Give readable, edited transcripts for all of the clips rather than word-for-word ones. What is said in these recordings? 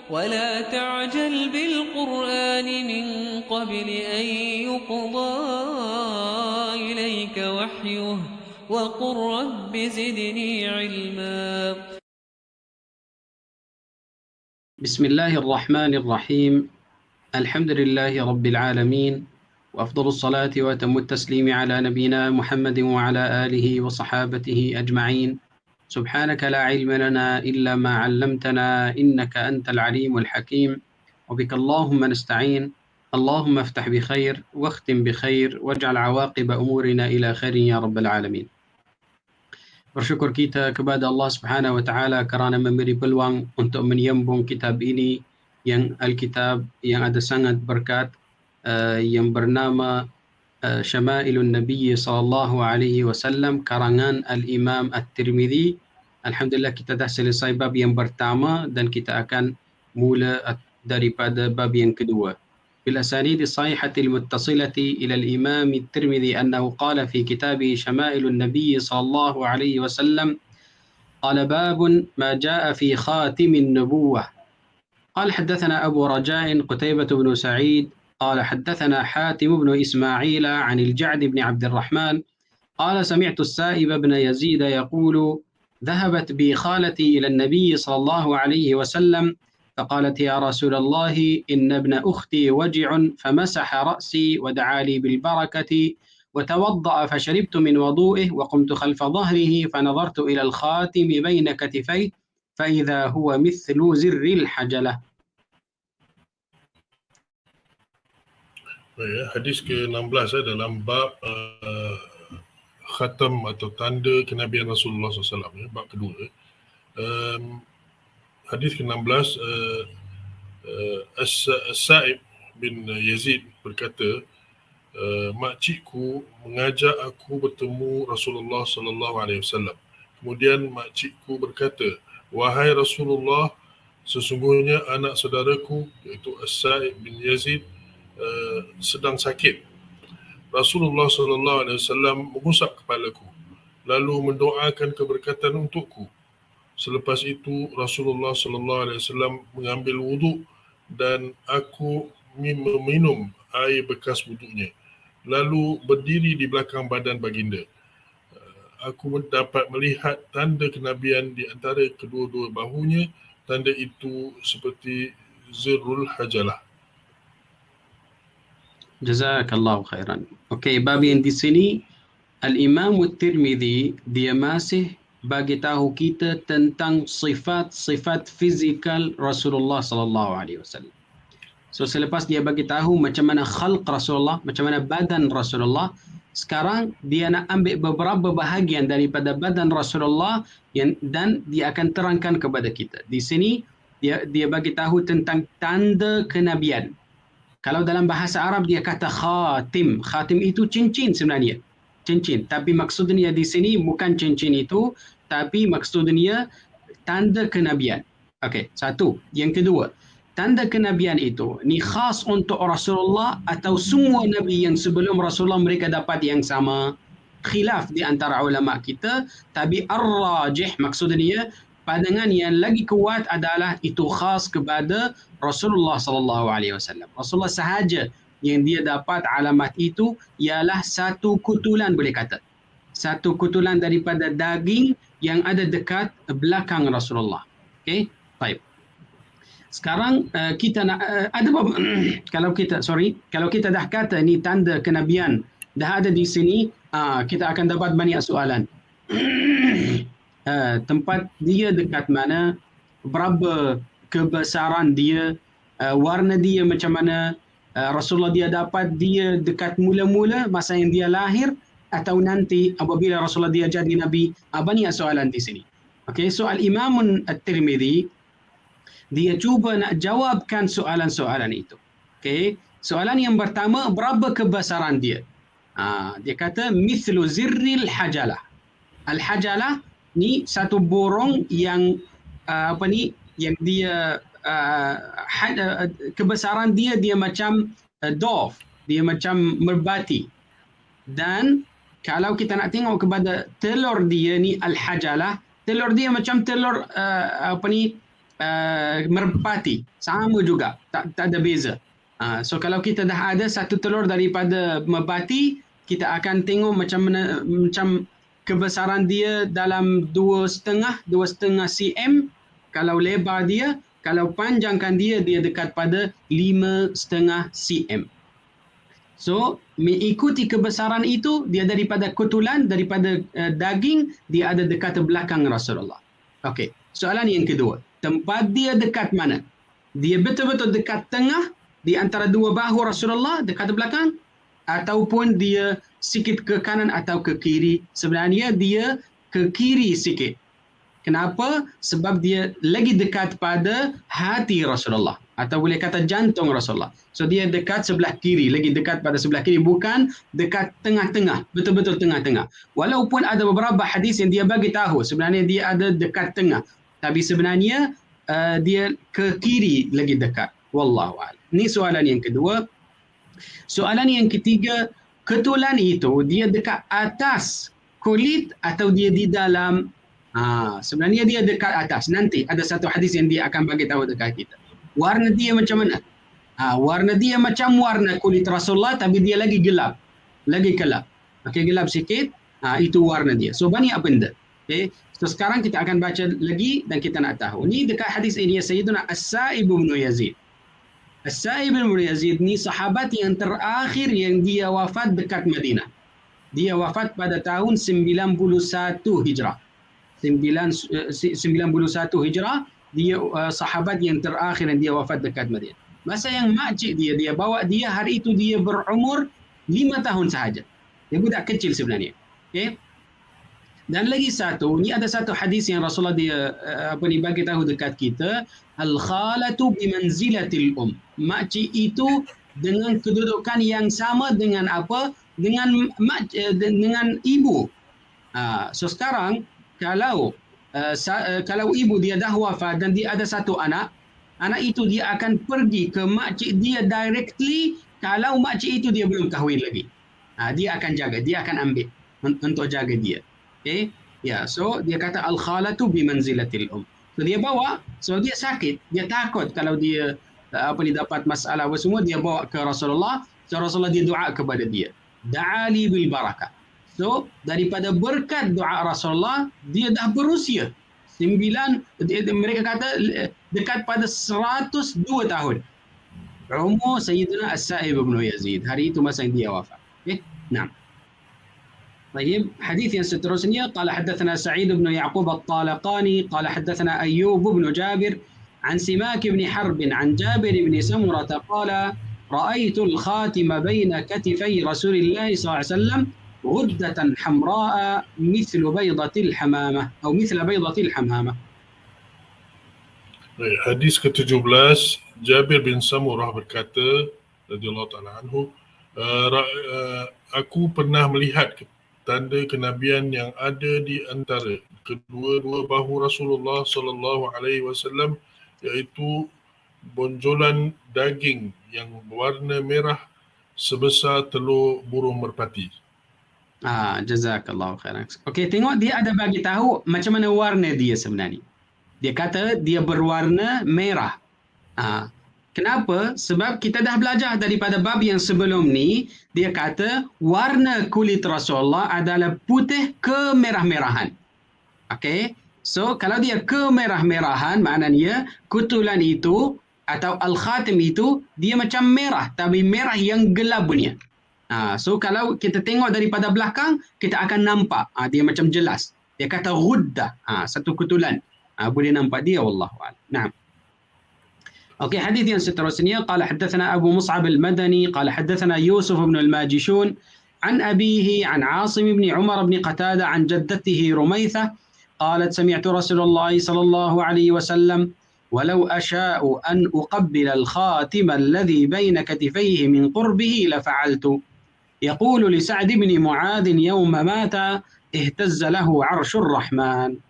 ولا تعجل بالقرآن من قبل أن يقضى إليك وحيه وقل رب زدني علما. بسم الله الرحمن الرحيم. الحمد لله رب العالمين، وأفضل الصلاة وأتم التسليم على نبينا محمد وعلى آله وصحابته أجمعين. سبحانك لا علم لنا إلا ما علمتنا إنك أنت العليم الحكيم، وبك اللهم نستعين. اللهم افتح بخير واختم بخير واجعل عواقب أمورنا إلى خير يا رب العالمين. Bersyukur kita kepada Allah Subhanahu wa taala kerana memberi peluang untuk menyambung kitab ini yang Alkitab yang ada sangat berkat, yang bernama Syama'ilun Nabi sallallahu alaihi wasallam karangan Al-Imam At-Tirmizi. Alhamdulillah kita dah selesai bab yang pertama dan kita akan mula daripada bab yang kedua. Bil asanid as-sahihah al-muttasilah ila al-Imam At-Tirmizi annahu qala fi kitabih Syama'ilun Nabi sallallahu alaihi wasallam qala babun ma jaa fi khatimin nubuwah. قال حدثنا أبو رجاء قتيبة بن سعيد قال حدثنا حاتم بن إسماعيل عن الجعد بن عبد الرحمن قال سمعت السائب بن يزيد يقول ذهبت بي خالتي إلى النبي صلى الله عليه وسلم فقالت يا رسول الله إن ابن أختي وجع فمسح رأسي ودعا لي بالبركة وتوضأ فشربت من وضوئه وقمت خلف ظهره فنظرت إلى الخاتم بين كتفيه فإذا هو مثل زر الحجلة. Hadis ke-16 dalam bab khatam atau tanda kenabian Rasulullah SAW, bab kedua. Hadis ke-16, As-Sa'ib bin Yazid berkata, makcikku mengajak aku bertemu Rasulullah SAW. Kemudian makcikku berkata, wahai Rasulullah, sesungguhnya anak saudaraku iaitu As-Sa'ib bin Yazid sedang sakit. Rasulullah SAW mengusap kepalaku lalu mendoakan keberkatan untukku. Selepas itu Rasulullah SAW mengambil wuduk dan aku meminum air bekas wuduknya lalu berdiri di belakang badan baginda. Aku dapat melihat tanda kenabian di antara kedua-dua bahunya. Tanda itu seperti zirrul hajalah. Jazakallahu khairan. Okey, bab yang di sini Al-Imam At-Tirmizi dia masih bagi tahu kita tentang sifat-sifat fizikal Rasulullah sallallahu alaihi wasallam. So selepas dia bagi tahu macam mana khalq Rasulullah, macam mana badan Rasulullah, sekarang dia nak ambil beberapa bahagian daripada badan Rasulullah dan dia akan terangkan kepada kita. Di sini dia bagi tahu tentang tanda kenabian. Kalau dalam bahasa Arab dia kata khatim. Khatim itu cincin sebenarnya. Cincin. Tapi maksudnya di sini bukan cincin itu, tapi maksudnya tanda kenabian. Okey, satu. Yang kedua, tanda kenabian itu ni khas untuk Rasulullah atau semua nabi yang sebelum Rasulullah mereka dapat yang sama? Khilaf di antara ulama kita, tapi ar-rajih maksudnya pandangan yang lagi kuat adalah itu khas kepada Rasulullah sallallahu alaihi wasallam. Rasulullah sahaja yang dia dapat alamat itu ialah satu kutulan, boleh kata. Satu kutulan daripada daging yang ada dekat belakang Rasulullah. Okey, baik. Sekarang kita nak ada kalau kita dah kata ni tanda kenabian dah ada di sini, kita akan dapat banyak soalan. Tempat dia dekat mana, berapa kebesaran dia, warna dia macam mana, Rasulullah dia dapat dia dekat mula-mula masa yang dia lahir atau nanti apabila Rasulullah dia jadi Nabi. Banyak soalan di sini. Okay, so Al-Imam At-Tirmizi dia cuba nak jawabkan soalan-soalan itu. Okay, soalan yang pertama, berapa kebesaran dia? Dia kata mithlu zirril hajalah. Al-hajalah ni satu burung yang yang dia kebesaran dia macam dove, dia macam merbati. Dan kalau kita nak tengok kepada telur dia ni al-hajalah, telur dia macam telur merpati, sama juga, tak ada beza. So kalau kita dah ada satu telur daripada merpati, kita akan tengok macam kebesaran dia dalam 2,5 cm. Kalau lebar dia, kalau panjangkan dia dekat pada 5,5 cm. So mengikuti kebesaran itu, dia daripada kutulan, daripada daging, dia ada dekat belakang Rasulullah. Okey, soalan yang kedua, tempat dia dekat mana? Dia betul-betul dekat tengah di antara dua bahu Rasulullah, dekat belakang, ataupun dia sikit ke kanan atau ke kiri? Sebenarnya dia ke kiri sikit. Kenapa? Sebab dia lagi dekat pada hati Rasulullah, atau boleh kata jantung Rasulullah. So dia dekat sebelah kiri, lagi dekat pada sebelah kiri, bukan dekat tengah-tengah, betul-betul tengah-tengah. Walaupun ada beberapa hadis yang dia bagi tahu sebenarnya dia ada dekat tengah, tapi sebenarnya dia ke kiri lagi dekat. Wallahu a'lam. Ini soalan yang kedua. Soalan yang ketiga, ketulan itu dia dekat atas kulit atau dia di dalam? Sebenarnya dia dekat atas. Nanti ada satu hadis yang dia akan bagi tahu dekat kita. Warna dia macam mana? Warna dia macam warna kulit Rasulullah, tapi dia lagi gelap. Lagi gelap. Okey, gelap sikit. Itu warna dia. So banyak benda. Okay. So sekarang kita akan baca lagi dan kita nak tahu. Ni dekat hadis ini Sayyiduna As-Sa'ib bin Yazid. As-Sa'ib bin Yazid ni sahabat yang terakhir yang dia wafat dekat Madinah. Dia wafat pada tahun 91 Hijrah. 91 Hijrah, dia sahabat yang terakhir yang dia wafat dekat Madinah. Masa yang makcik dia bawa dia, hari itu dia berumur 5 tahun sahaja. Dia budak kecil sebenarnya. Okay? Dan lagi satu, ni ada satu hadis yang Rasulullah dia bagi tahu dekat kita, al-khalatu bimanzilatil makcik itu dengan kedudukan yang sama dengan apa? Dengan ibu. So sekarang kalau ibu dia dah wafat dan dia ada satu anak itu dia akan pergi ke makcik dia directly kalau makcik itu dia belum kahwin lagi. Dia akan jaga, dia akan ambil untuk jaga dia. Okay? Ya, so dia kata al-khalatu bimanzilatil So dia bawa, so dia sakit, dia takut kalau dia dapat masalah apa semua, dia bawa ke Rasulullah. So Rasulullah dia doa kepada dia. Da'ali bil barakah. So daripada berkat doa Rasulullah, dia dah berusia 9, mereka kata dekat pada 102 tahun. Umur Sayyidina As-Sa'ib bin Yazid. Hari itu masa yang dia wafat. Okay? Nah. طيب حديث seterusnya قال حدثنا سعيد بن يعقوب الطالقاني قال حدثنا أيوب بن جابر عن سماك بن حرب عن جابر بن سمرة قال رأيت الخاتم بين كتفي رسول الله صلى الله عليه وسلم غدة حمراء مثل بيضة الحمامة أو مثل بيضة الحمامة. Hadis ke-17, Jabir bin Samurah berkata radhiyallahu ta'ala anhu, aku pernah melihat tanda kenabian yang ada di antara kedua-dua bahu Rasulullah sallallahu alaihi wasallam, iaitu bonjolan daging yang berwarna merah sebesar telur burung merpati. Jazakallahu khairan. Okey, tengok dia ada bagi tahu macam mana warna dia sebenarnya. Dia kata dia berwarna merah. Kenapa? Sebab kita dah belajar daripada bab yang sebelum ni, dia kata warna kulit Rasulullah adalah putih kemerah-merahan. Okey? So, kalau dia kemerah-merahan, maknanya kutulan itu atau al-khatim itu, dia macam merah, tapi merah yang gelap punya. So, kalau kita tengok daripada belakang, kita akan nampak. Dia macam jelas. Dia kata ghuddah, satu kutulan. Boleh nampak dia, wallahu a'lam. Naam. أوكي حديث seterusnya قال حدثنا أبو مصعب المدني قال حدثنا يوسف بن الماجشون عن أبيه عن عاصم بن عمر بن قتادة عن جدته رميثة قالت سمعت رسول الله صلى الله عليه وسلم ولو أشاء أن أقبل الخاتم الذي بين كتفيه من قربه لفعلت يقول لسعد بن معاذ يوم مات اهتز له عرش الرحمن.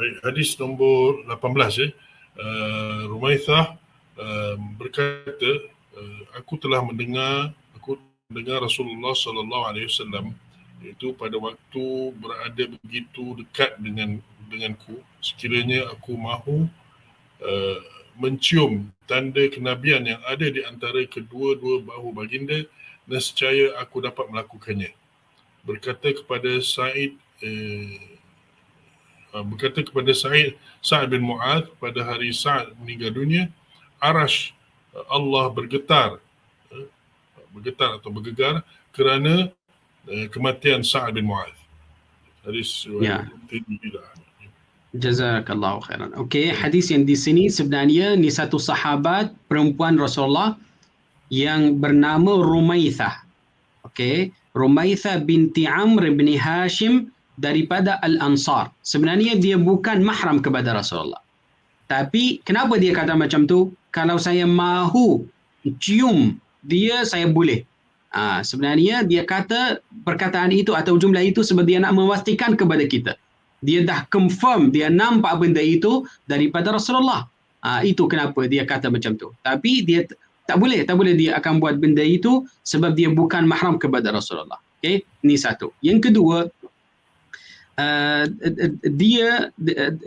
Baik, hadis nombor 18 Rumaithah berkata, aku mendengar Rasulullah sallallahu alaihi wasallam, iaitu pada waktu berada begitu dekat dengan denganku sekiranya aku mahu mencium tanda kenabian yang ada di antara kedua-dua bahu baginda, nescaya aku dapat melakukannya. Berkata kepada Sa'ad bin Mu'adh pada hari Sa'ad meninggal dunia, arash Allah bergetar atau bergegar kerana kematian Sa'ad bin Mu'adh. Hadis riwayat Tirmidzi. Jazakallahu khairan. Okey, hadis yang di sini sebenarnya ni satu sahabat perempuan Rasulullah yang bernama Rumaithah. Okey, Rumaithah binti Amr bin Hashim daripada Al-Ansar. Sebenarnya dia bukan mahram kepada Rasulullah. Tapi kenapa dia kata macam tu? Kalau saya mahu cium dia, saya boleh. Sebenarnya dia kata perkataan itu atau jumlah itu sebab dia nak memastikan kepada kita. Dia dah confirm, dia nampak benda itu daripada Rasulullah. Itu kenapa dia kata macam tu. Tapi dia tak boleh dia akan buat benda itu sebab dia bukan mahram kepada Rasulullah. Okey, ni satu. Yang kedua,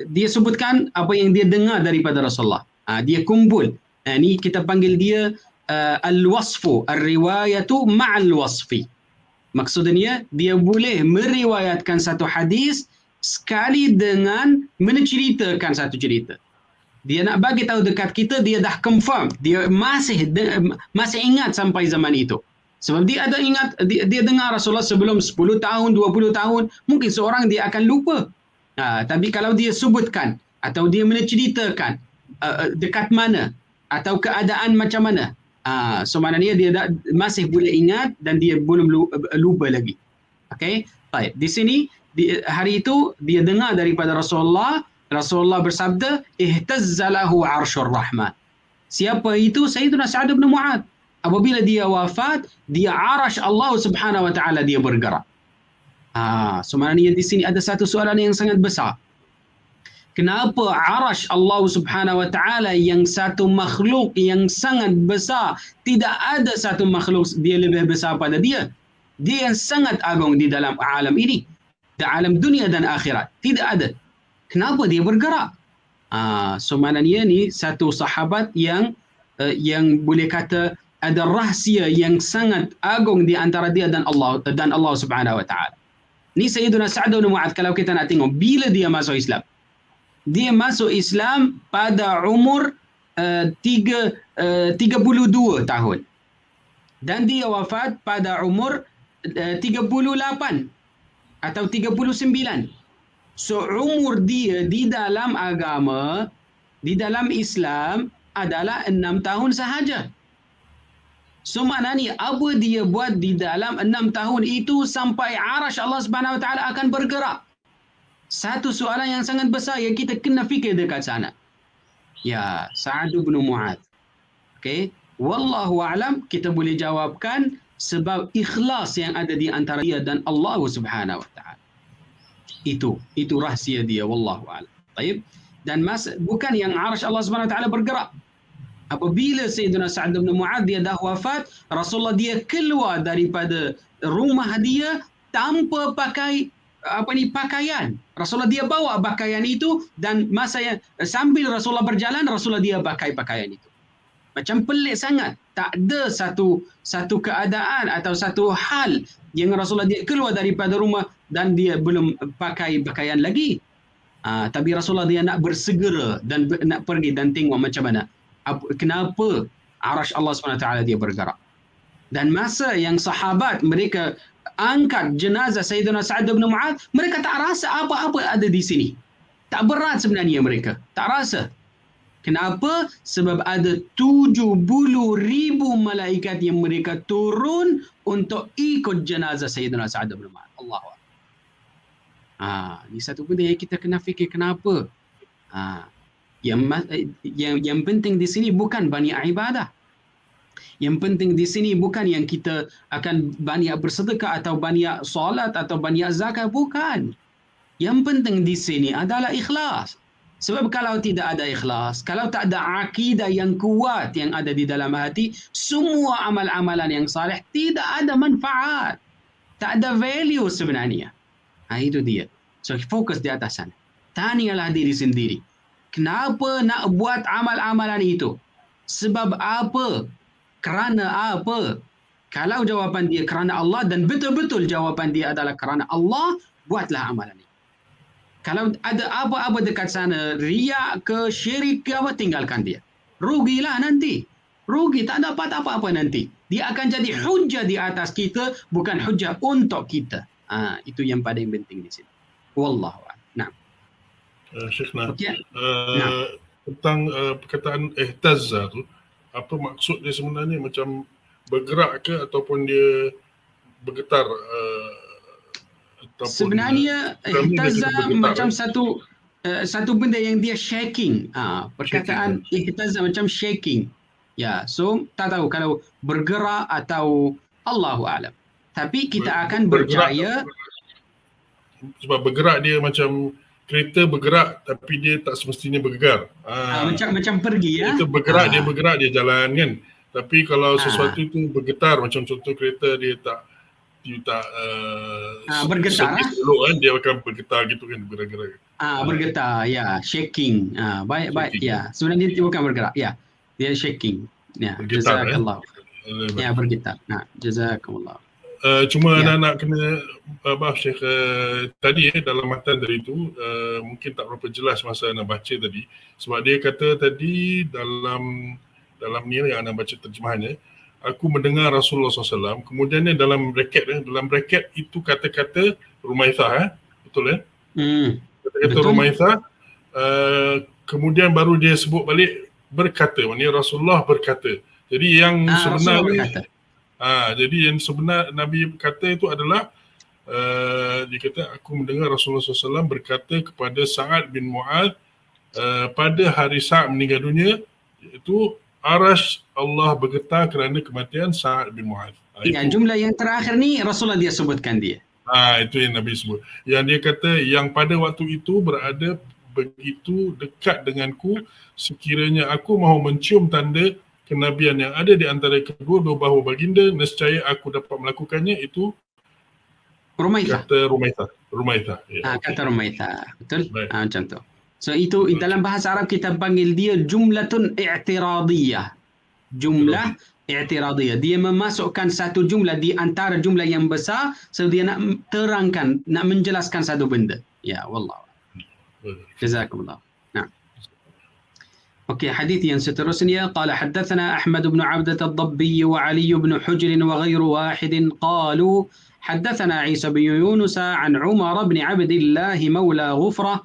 dia sebutkan apa yang dia dengar daripada Rasulullah. Dia kumpul. Ni kita panggil dia al-wasfu, ar-riwayatu ma'al wasfi. Maksudnya dia boleh meriwayatkan satu hadis sekali dengan menceritakan satu cerita. Dia nak bagi tahu dekat kita, dia dah confirm, dia masih ingat sampai zaman itu. Sebab dia ada ingat, dia dengar Rasulullah sebelum 10 tahun, 20 tahun, mungkin seorang dia akan lupa. Tapi kalau dia sebutkan atau dia menceritakan dekat mana atau keadaan macam mana, so maknanya dia masih boleh ingat dan dia belum lupa lagi. Okey, baik. Di sini hari itu dia dengar daripada Rasulullah bersabda, ihtazzalahu arsyur rahman. Siapa itu? Sayyidina Sa'ad bin Mu'adh. Apabila dia wafat, dia arash Allah Subhanahu wa taala dia bergerak. Sebenarnya di sini ada satu soalan yang sangat besar. Kenapa arash Allah Subhanahu wa taala yang satu makhluk yang sangat besar, tidak ada satu makhluk dia lebih besar pada dia? Dia yang sangat agung di dalam alam ini, di alam dunia dan akhirat. Tidak ada. Kenapa dia bergerak? Sebenarnya ni satu sahabat yang boleh kata ada rahsia yang sangat agung di antara dia dan Allah Subhanahu wa taala. Ni Sayyidina Sa'ad bin Mu'adh, kalau kita nak tengok bila dia masuk Islam. Dia masuk Islam pada umur 32 tahun. Dan dia wafat pada umur 38 atau 39. So umur dia di dalam agama, di dalam Islam adalah 6 tahun sahaja. So maknanya apa dia buat di dalam 6 tahun itu sampai arash Allah Subhanahu wa taala akan bergerak? Satu soalan yang sangat besar yang kita kena fikir dekat sana. Ya, Sa'ad bin Mu'adh. Okey, wallahu a'lam, kita boleh jawabkan sebab ikhlas yang ada di antara dia dan Allah Subhanahu wa taala. Itu rahsia dia, wallahu a'lam. Baik. Dan bukan yang arash Allah Subhanahu wa taala bergerak. Apabila Sayyidina Sa'ad bin Mu'adh dia dah wafat, Rasulullah dia keluar daripada rumah dia tanpa pakai pakaian. Rasulullah dia bawa pakaian itu dan sambil Rasulullah berjalan, Rasulullah dia pakai pakaian itu. Macam pelik sangat. Tak ada satu keadaan atau satu hal yang Rasulullah dia keluar daripada rumah dan dia belum pakai pakaian lagi. Tapi Rasulullah dia nak bersegera dan nak pergi dan tengok macam mana. Kenapa arash Allah SWT dia bergerak. Dan masa yang sahabat mereka angkat jenazah Sayyidina Sa'ad bin Mu'adh, mereka tak rasa apa-apa ada di sini. Tak berat sebenarnya mereka. Tak rasa. Kenapa? Sebab ada 70,000 malaikat yang mereka turun untuk ikut jenazah Sayyidina Sa'ad bin Mu'adh. Allahu Akbar. Ini satu benda yang kita kena fikir kenapa. Yang penting di sini bukan banyak ibadah. Yang penting di sini bukan yang kita akan banyak bersedekah atau banyak solat atau banyak zakat, bukan. Yang penting di sini adalah ikhlas. Sebab kalau tidak ada ikhlas, kalau tak ada akidah yang kuat yang ada di dalam hati, semua amal-amalan yang saleh tidak ada manfaat. Tak ada value sebenarnya. Itu dia. So fokus di atas sana. Tanyalah diri sendiri. Kenapa nak buat amal-amalan itu? Sebab apa? Kerana apa? Kalau jawapan dia kerana Allah dan betul-betul jawapan dia adalah kerana Allah, buatlah amalan ini. Kalau ada apa-apa dekat sana, riak ke, syirik ke apa, tinggalkan dia. Rugilah nanti. Rugi, tak dapat apa-apa nanti. Dia akan jadi hujah di atas kita, bukan hujah untuk kita. Itu yang paling penting di sini. Wallahu a'lam. Nah. Syekhna, Okey. Nah. tentang perkataan ihtazza tu, apa maksud dia sebenarnya? Macam bergerak ke ataupun dia bergetar? Ataupun Sebenarnya ihtazza macam satu benda yang dia shaking. Perkataan ihtazza macam shaking. Ya, so tak tahu kalau bergerak atau Allahu a'lam. Tapi kita akan percaya sebab bergerak dia macam kereta bergerak tapi dia tak semestinya bergegar. Macam pergi ya. Itu bergerak dia jalan kan. Tapi kalau sesuatu itu bergetar, macam contoh kereta dia tak bergetar elok kan, dia akan bergetar gitu kan, bergerak. Bergetar ya, shaking. Baik ya. Sebenarnya dia bukan bergerak ya. Dia shaking. Ya, jazakallah. Ya, bergetar. Nah, jazakallah. Cuma anak-anak kena maaf Syekh, tadi dalam matan tadi tu mungkin tak berapa jelas masa anak baca tadi, sebab dia kata tadi dalam ni yang anak baca terjemahannya, aku mendengar Rasulullah SAW, kemudian dalam bracket itu kata-kata Rumaithah, betul kata-kata Rumaithah, kemudian baru dia sebut balik berkata, maknanya Rasulullah berkata. Jadi yang sebenarnya jadi yang sebenar Nabi berkata itu adalah dia kata, aku mendengar Rasulullah SAW berkata kepada Sa'ad bin Mu'adz pada hari Sa'ad meninggal dunia, iaitu Arash Allah bergetar kerana kematian Sa'ad bin Mu'adz. Jumlah yang terakhir ni Rasulullah dia sebutkan dia. Itu yang Nabi sebut. Yang dia kata, yang pada waktu itu berada begitu dekat denganku, sekiranya aku mahu mencium tanda kenabian yang ada di antara kedua-dua bahu baginda, nescaya aku dapat melakukannya. Itu Rumaithah. Kata Rumaithah. Ya, kata Rumaithah. Betul? Macam tu. So itu dalam bahasa Arab kita panggil dia jumlatun i'tiradiyah. Jumlah i'tiradiyah. Dia memasukkan satu jumlah di antara jumlah yang besar, so dia nak terangkan, nak menjelaskan satu benda. Ya, wallah. Jazakumullah. Nah. Okey, hadis yang seterusnya, qala haddatsana Ahmad bin Abdah ad-Dabbi wa Ali bin Hujr wa ghairu wahid qalu haddatsana Isa bin Yunus an Umar bin Abdullah mawla Ghufrah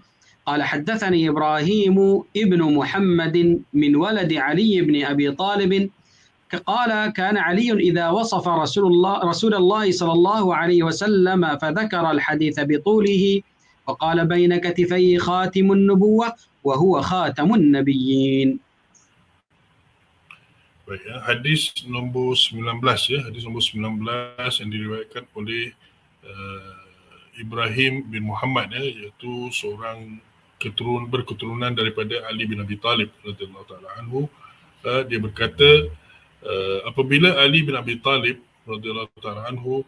قال حدثني إبراهيم ابن محمد من ولد علي بن أبي طالب قال كان علي إذا وصف رسول الله صلى الله عليه وسلم فذكر الحديث بطوله وقال بين كتفي خاتم النبوة وهو خاتم النبيين. Baik, hadis nombor 19 hadis nombor 19 yang diriwayatkan oleh Ibrahim bin Muhammad iaitu seorang berketurunan daripada Ali bin Abi Talib radhiyallahu taala anhu. Dia berkata, apabila Ali bin Abi Talib radhiyallahu taala anhu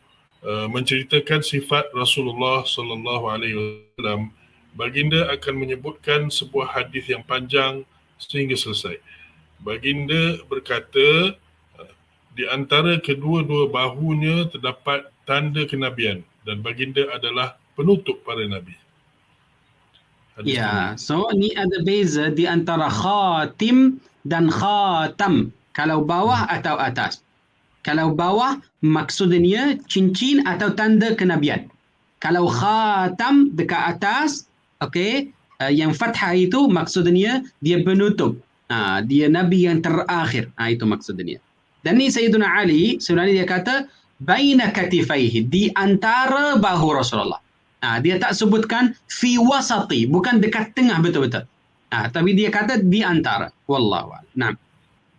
menceritakan sifat Rasulullah sallallahu alaihi wasallam, baginda akan menyebutkan sebuah hadis yang panjang sehingga selesai. Baginda berkata, di antara kedua-dua bahunya terdapat tanda kenabian dan baginda adalah penutup para nabi. Ya, so ni ada beza di antara khatim dan khatam. Kalau bawah atau atas. Kalau bawah maksudnya cincin atau tanda kenabian. Kalau khatam dekat atas, okey, yang fathah itu maksudnya dia penutup. Dia nabi yang terakhir. Itu maksudnya. Dan ni Sayyiduna Ali sebenarnya dia kata baina katifaihi, di antara bahu Rasulullah. Dia tak sebutkan fi wasati, bukan dekat tengah betul-betul. Tapi dia kata di antara. Wallahu a'lam. Naam.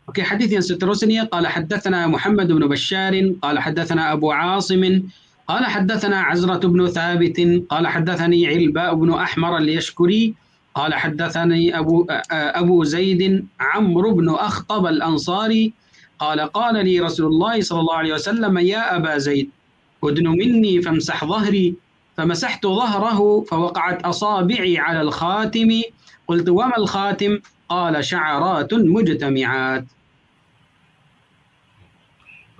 Okey, hadis yang seterusnya, qala haddatsana Muhammad bin Bashar, qala haddatsana Abu Asim, qala haddatsana Azrah bin Thabit, qala haddatsani Ilba bin Ahmar al-Yashkuri, qala haddatsani Abu Zaid Amr bin Akhtab al-Ansari, qala qala li Rasulullah sallallahu alaihi wasallam ya Aba Zaid, udnu minni famsah dhahri فمسحت ظهره فوقعت أصابعي على الخاتم قلت وما الخاتم قال شعرات مجتمعات.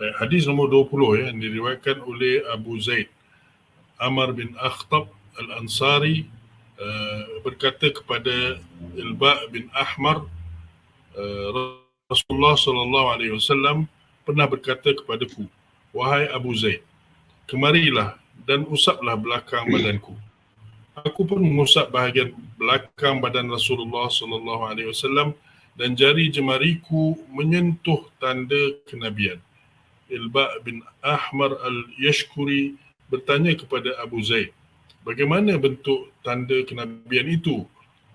Baik, hadis nombor 20 yang diriwayatkan oleh Abu Zaid Amr bin Akhtab Al-Ansari berkata kepada Ilba' bin Ahmar, Rasulullah sallallahu alaihi wasallam pernah berkata kepadaku, wahai Abu Zaid, kemarilah dan usaplah belakang badanku. Aku pun mengusap bahagian belakang badan Rasulullah sallallahu alaihi wasallam dan jari jemariku menyentuh tanda kenabian. Ilba' bin Ahmar al-Yashkuri bertanya kepada Abu Zaid, bagaimana bentuk tanda kenabian itu?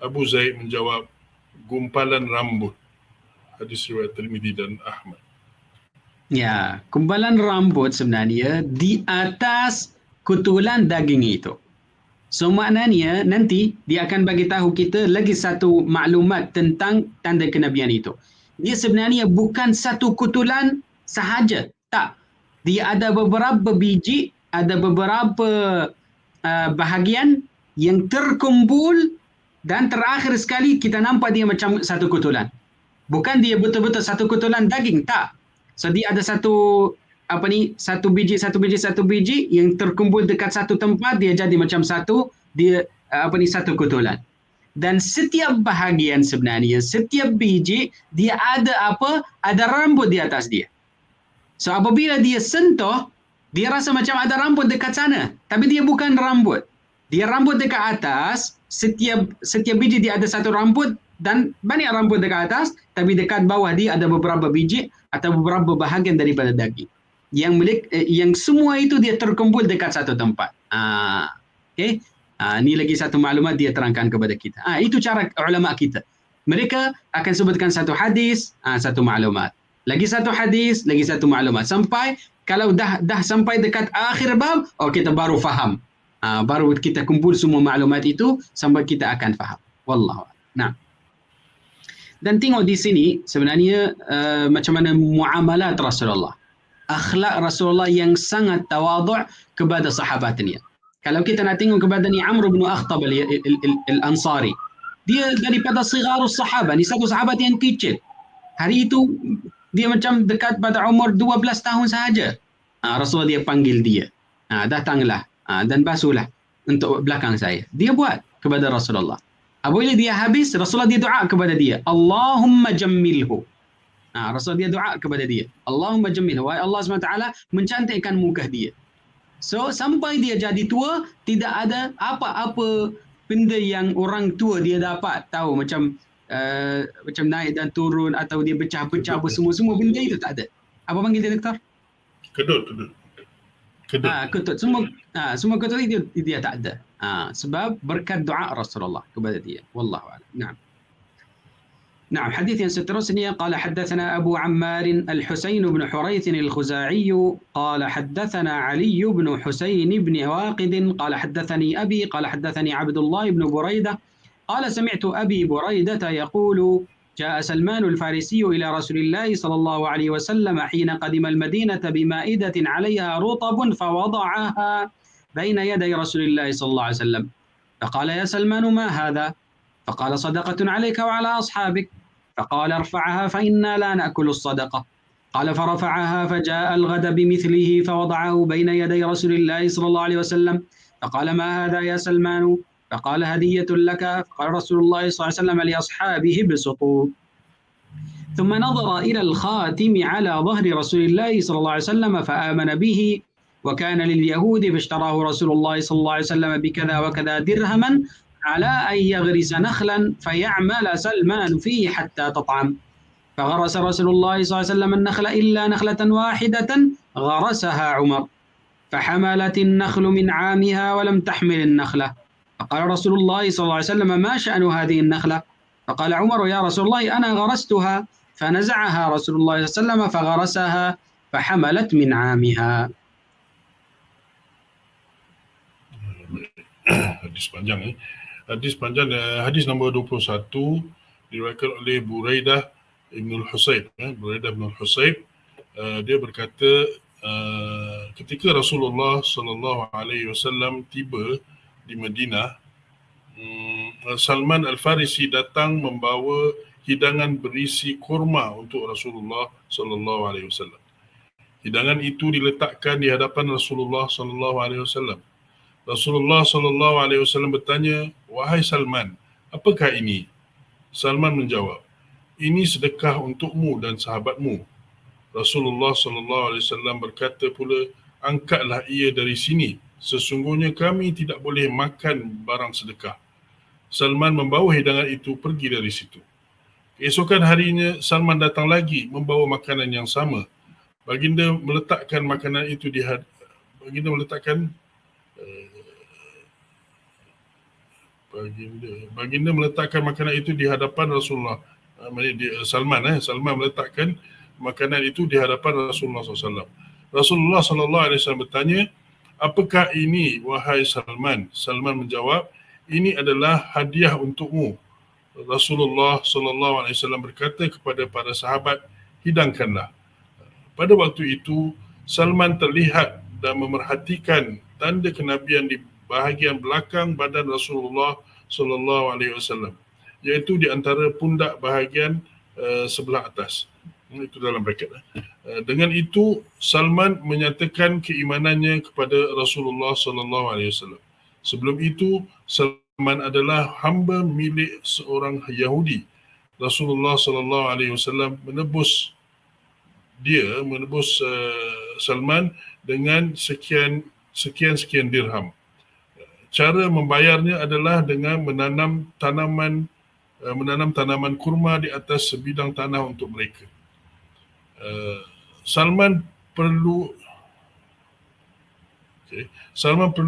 Abu Zaid menjawab, gumpalan rambut. Hadis riwayat Tirmidzi dan Ahmad. Ya, gumpalan rambut sebenarnya di atas kutulan daging itu. So maknanya nanti dia akan bagi tahu kita lagi satu maklumat tentang tanda kenabian itu. Dia sebenarnya bukan satu kutulan sahaja. Tak. Dia ada beberapa biji, ada beberapa bahagian yang terkumpul dan terakhir sekali kita nampak dia macam satu kutulan. Bukan dia betul-betul satu kutulan daging, tak. So dia ada satu biji yang terkumpul dekat satu tempat, dia jadi macam satu satu kutulan. Dan setiap bahagian sebenarnya, setiap biji dia ada rambut di atas dia. So apabila dia sentuh, dia rasa macam ada rambut dekat sana, tapi dia bukan rambut. Dia rambut dekat atas, setiap biji dia ada satu rambut dan banyak rambut dekat atas, tapi dekat bawah dia ada beberapa biji atau beberapa bahagian daripada daging. Yang semua itu dia terkumpul dekat satu tempat. Okay? Ini lagi satu maklumat dia terangkan kepada kita. Itu cara ulama kita. Mereka akan sebutkan satu hadis, satu maklumat. Lagi satu hadis, lagi satu maklumat. Sampai kalau dah sampai dekat akhir bab, kita baru faham. Baru kita kumpul semua maklumat itu sampai kita akan faham. Wallahu a'lam. Nah. Dan tengok di sini sebenarnya macam mana muamalat Rasulullah. Akhlak Rasulullah yang sangat tawadhu' kepada sahabatnya. Kalau kita nak tengok kepada ni Amr bin Akhtab al-Ansari, dia daripada sigharus sahabat, ni satu sahabat yang kecil. Hari itu dia macam dekat pada umur 12 tahun sahaja. Rasulullah dia panggil dia. Datanglah dan basuhlah untuk belakang saya. Dia buat kepada Rasulullah. Apabila dia habis, Rasulullah dia doa kepada dia, Allahumma jammilhu. Rasulullah dia doa kepada dia, Allahumma jammilhu. Wahai Allah SWT, mencantikkan muka dia. So sampai dia jadi tua, tidak ada apa-apa benda yang orang tua dia dapat tahu macam naik dan turun atau dia pecah-pecah apa semua benda itu tak ada. Apa panggil dia doktor? Kedut. Semua kedut itu dia tak ada. Sebab berkat doa Rasulullah kepada dia. Wallahu a'lam. نعم حديث seterusnya قال حدثنا أبو عمار الحسين بن حريث الخزاعي قال حدثنا علي بن حسين بن واقد قال حدثني أبي قال حدثني عبد الله بن بريدة قال سمعت أبي بريدة يقول جاء سلمان الفارسي إلى رسول الله صلى الله عليه وسلم حين قدم المدينة بمائدة عليها رطب فوضعها بين يدي رسول الله صلى الله عليه وسلم فقال يا سلمان ما هذا؟ فقال صدقة عليك وعلى أصحابك. فقال ارفعها فإنا لا نأكل الصدقة. قال فرفعها فجاء الغد بمثله فوضعه بين يدي رسول الله صلى الله عليه وسلم. فقال ما هذا يا سلمان؟ فقال هدية لك. فقال رسول الله صلى الله عليه وسلم لأصحابه ابسطوا. ثم نظر إلى الخاتم على ظهر رسول الله صلى الله عليه وسلم فآمن به وكان لليهود فاشتراه رسول الله صلى الله عليه وسلم بكذا وكذا درهما على أن يغرس نخلا فيعمل سلمان فيه حتى تطعم. فغرس رسول الله صلى الله عليه وسلم النخل إلا نخلة واحدة غرسها عمر فحملت النخل من عامها ولم تحمل النخلة. فقال رسول الله صلى الله عليه وسلم ما شأن هذه النخلة؟ فقال عمر يا رسول الله أنا غرستها. فنزعها رسول الله صلى الله عليه وسلم فغرسها فحملت من عامها. Hadis panjang, hadis nombor 21 diriwayatkan oleh Buraidah bin Husayb. Buraidah bin Husayb dia berkata ketika Rasulullah sallallahu alaihi wasallam tiba di Madinah, Salman Al-Farisi datang membawa hidangan berisi kurma untuk Rasulullah sallallahu alaihi wasallam. Hidangan itu diletakkan di hadapan Rasulullah sallallahu alaihi wasallam. Rasulullah sallallahu alaihi wasallam bertanya, "Wahai Salman, apakah ini?" Salman menjawab, "Ini sedekah untukmu dan sahabatmu." Rasulullah sallallahu alaihi wasallam berkata pula, "Angkatlah ia dari sini. Sesungguhnya kami tidak boleh makan barang sedekah." Salman membawa hidangan itu pergi dari situ. Keesokan harinya, Salman datang lagi membawa makanan yang sama. Baginda meletakkan makanan itu Baginda meletakkan makanan itu di hadapan Rasulullah. Salman meletakkan makanan itu di hadapan Rasulullah SAW. Rasulullah SAW bertanya, "Apakah ini, wahai Salman?" Salman menjawab, "Ini adalah hadiah untukmu." Rasulullah SAW berkata kepada para sahabat, "Hidangkanlah." Pada waktu itu, Salman terlihat dan memerhatikan tanda kenabian di bahagian belakang badan Rasulullah SAW, iaitu di antara pundak bahagian sebelah atas. Itu dalam bracket. Dengan itu, Salman menyatakan keimanannya kepada Rasulullah SAW. Sebelum itu, Salman adalah hamba milik seorang Yahudi. Rasulullah SAW menebus Salman dengan sekian dirham. Cara membayarnya adalah dengan menanam tanaman kurma di atas sebidang tanah untuk mereka. Salman perlu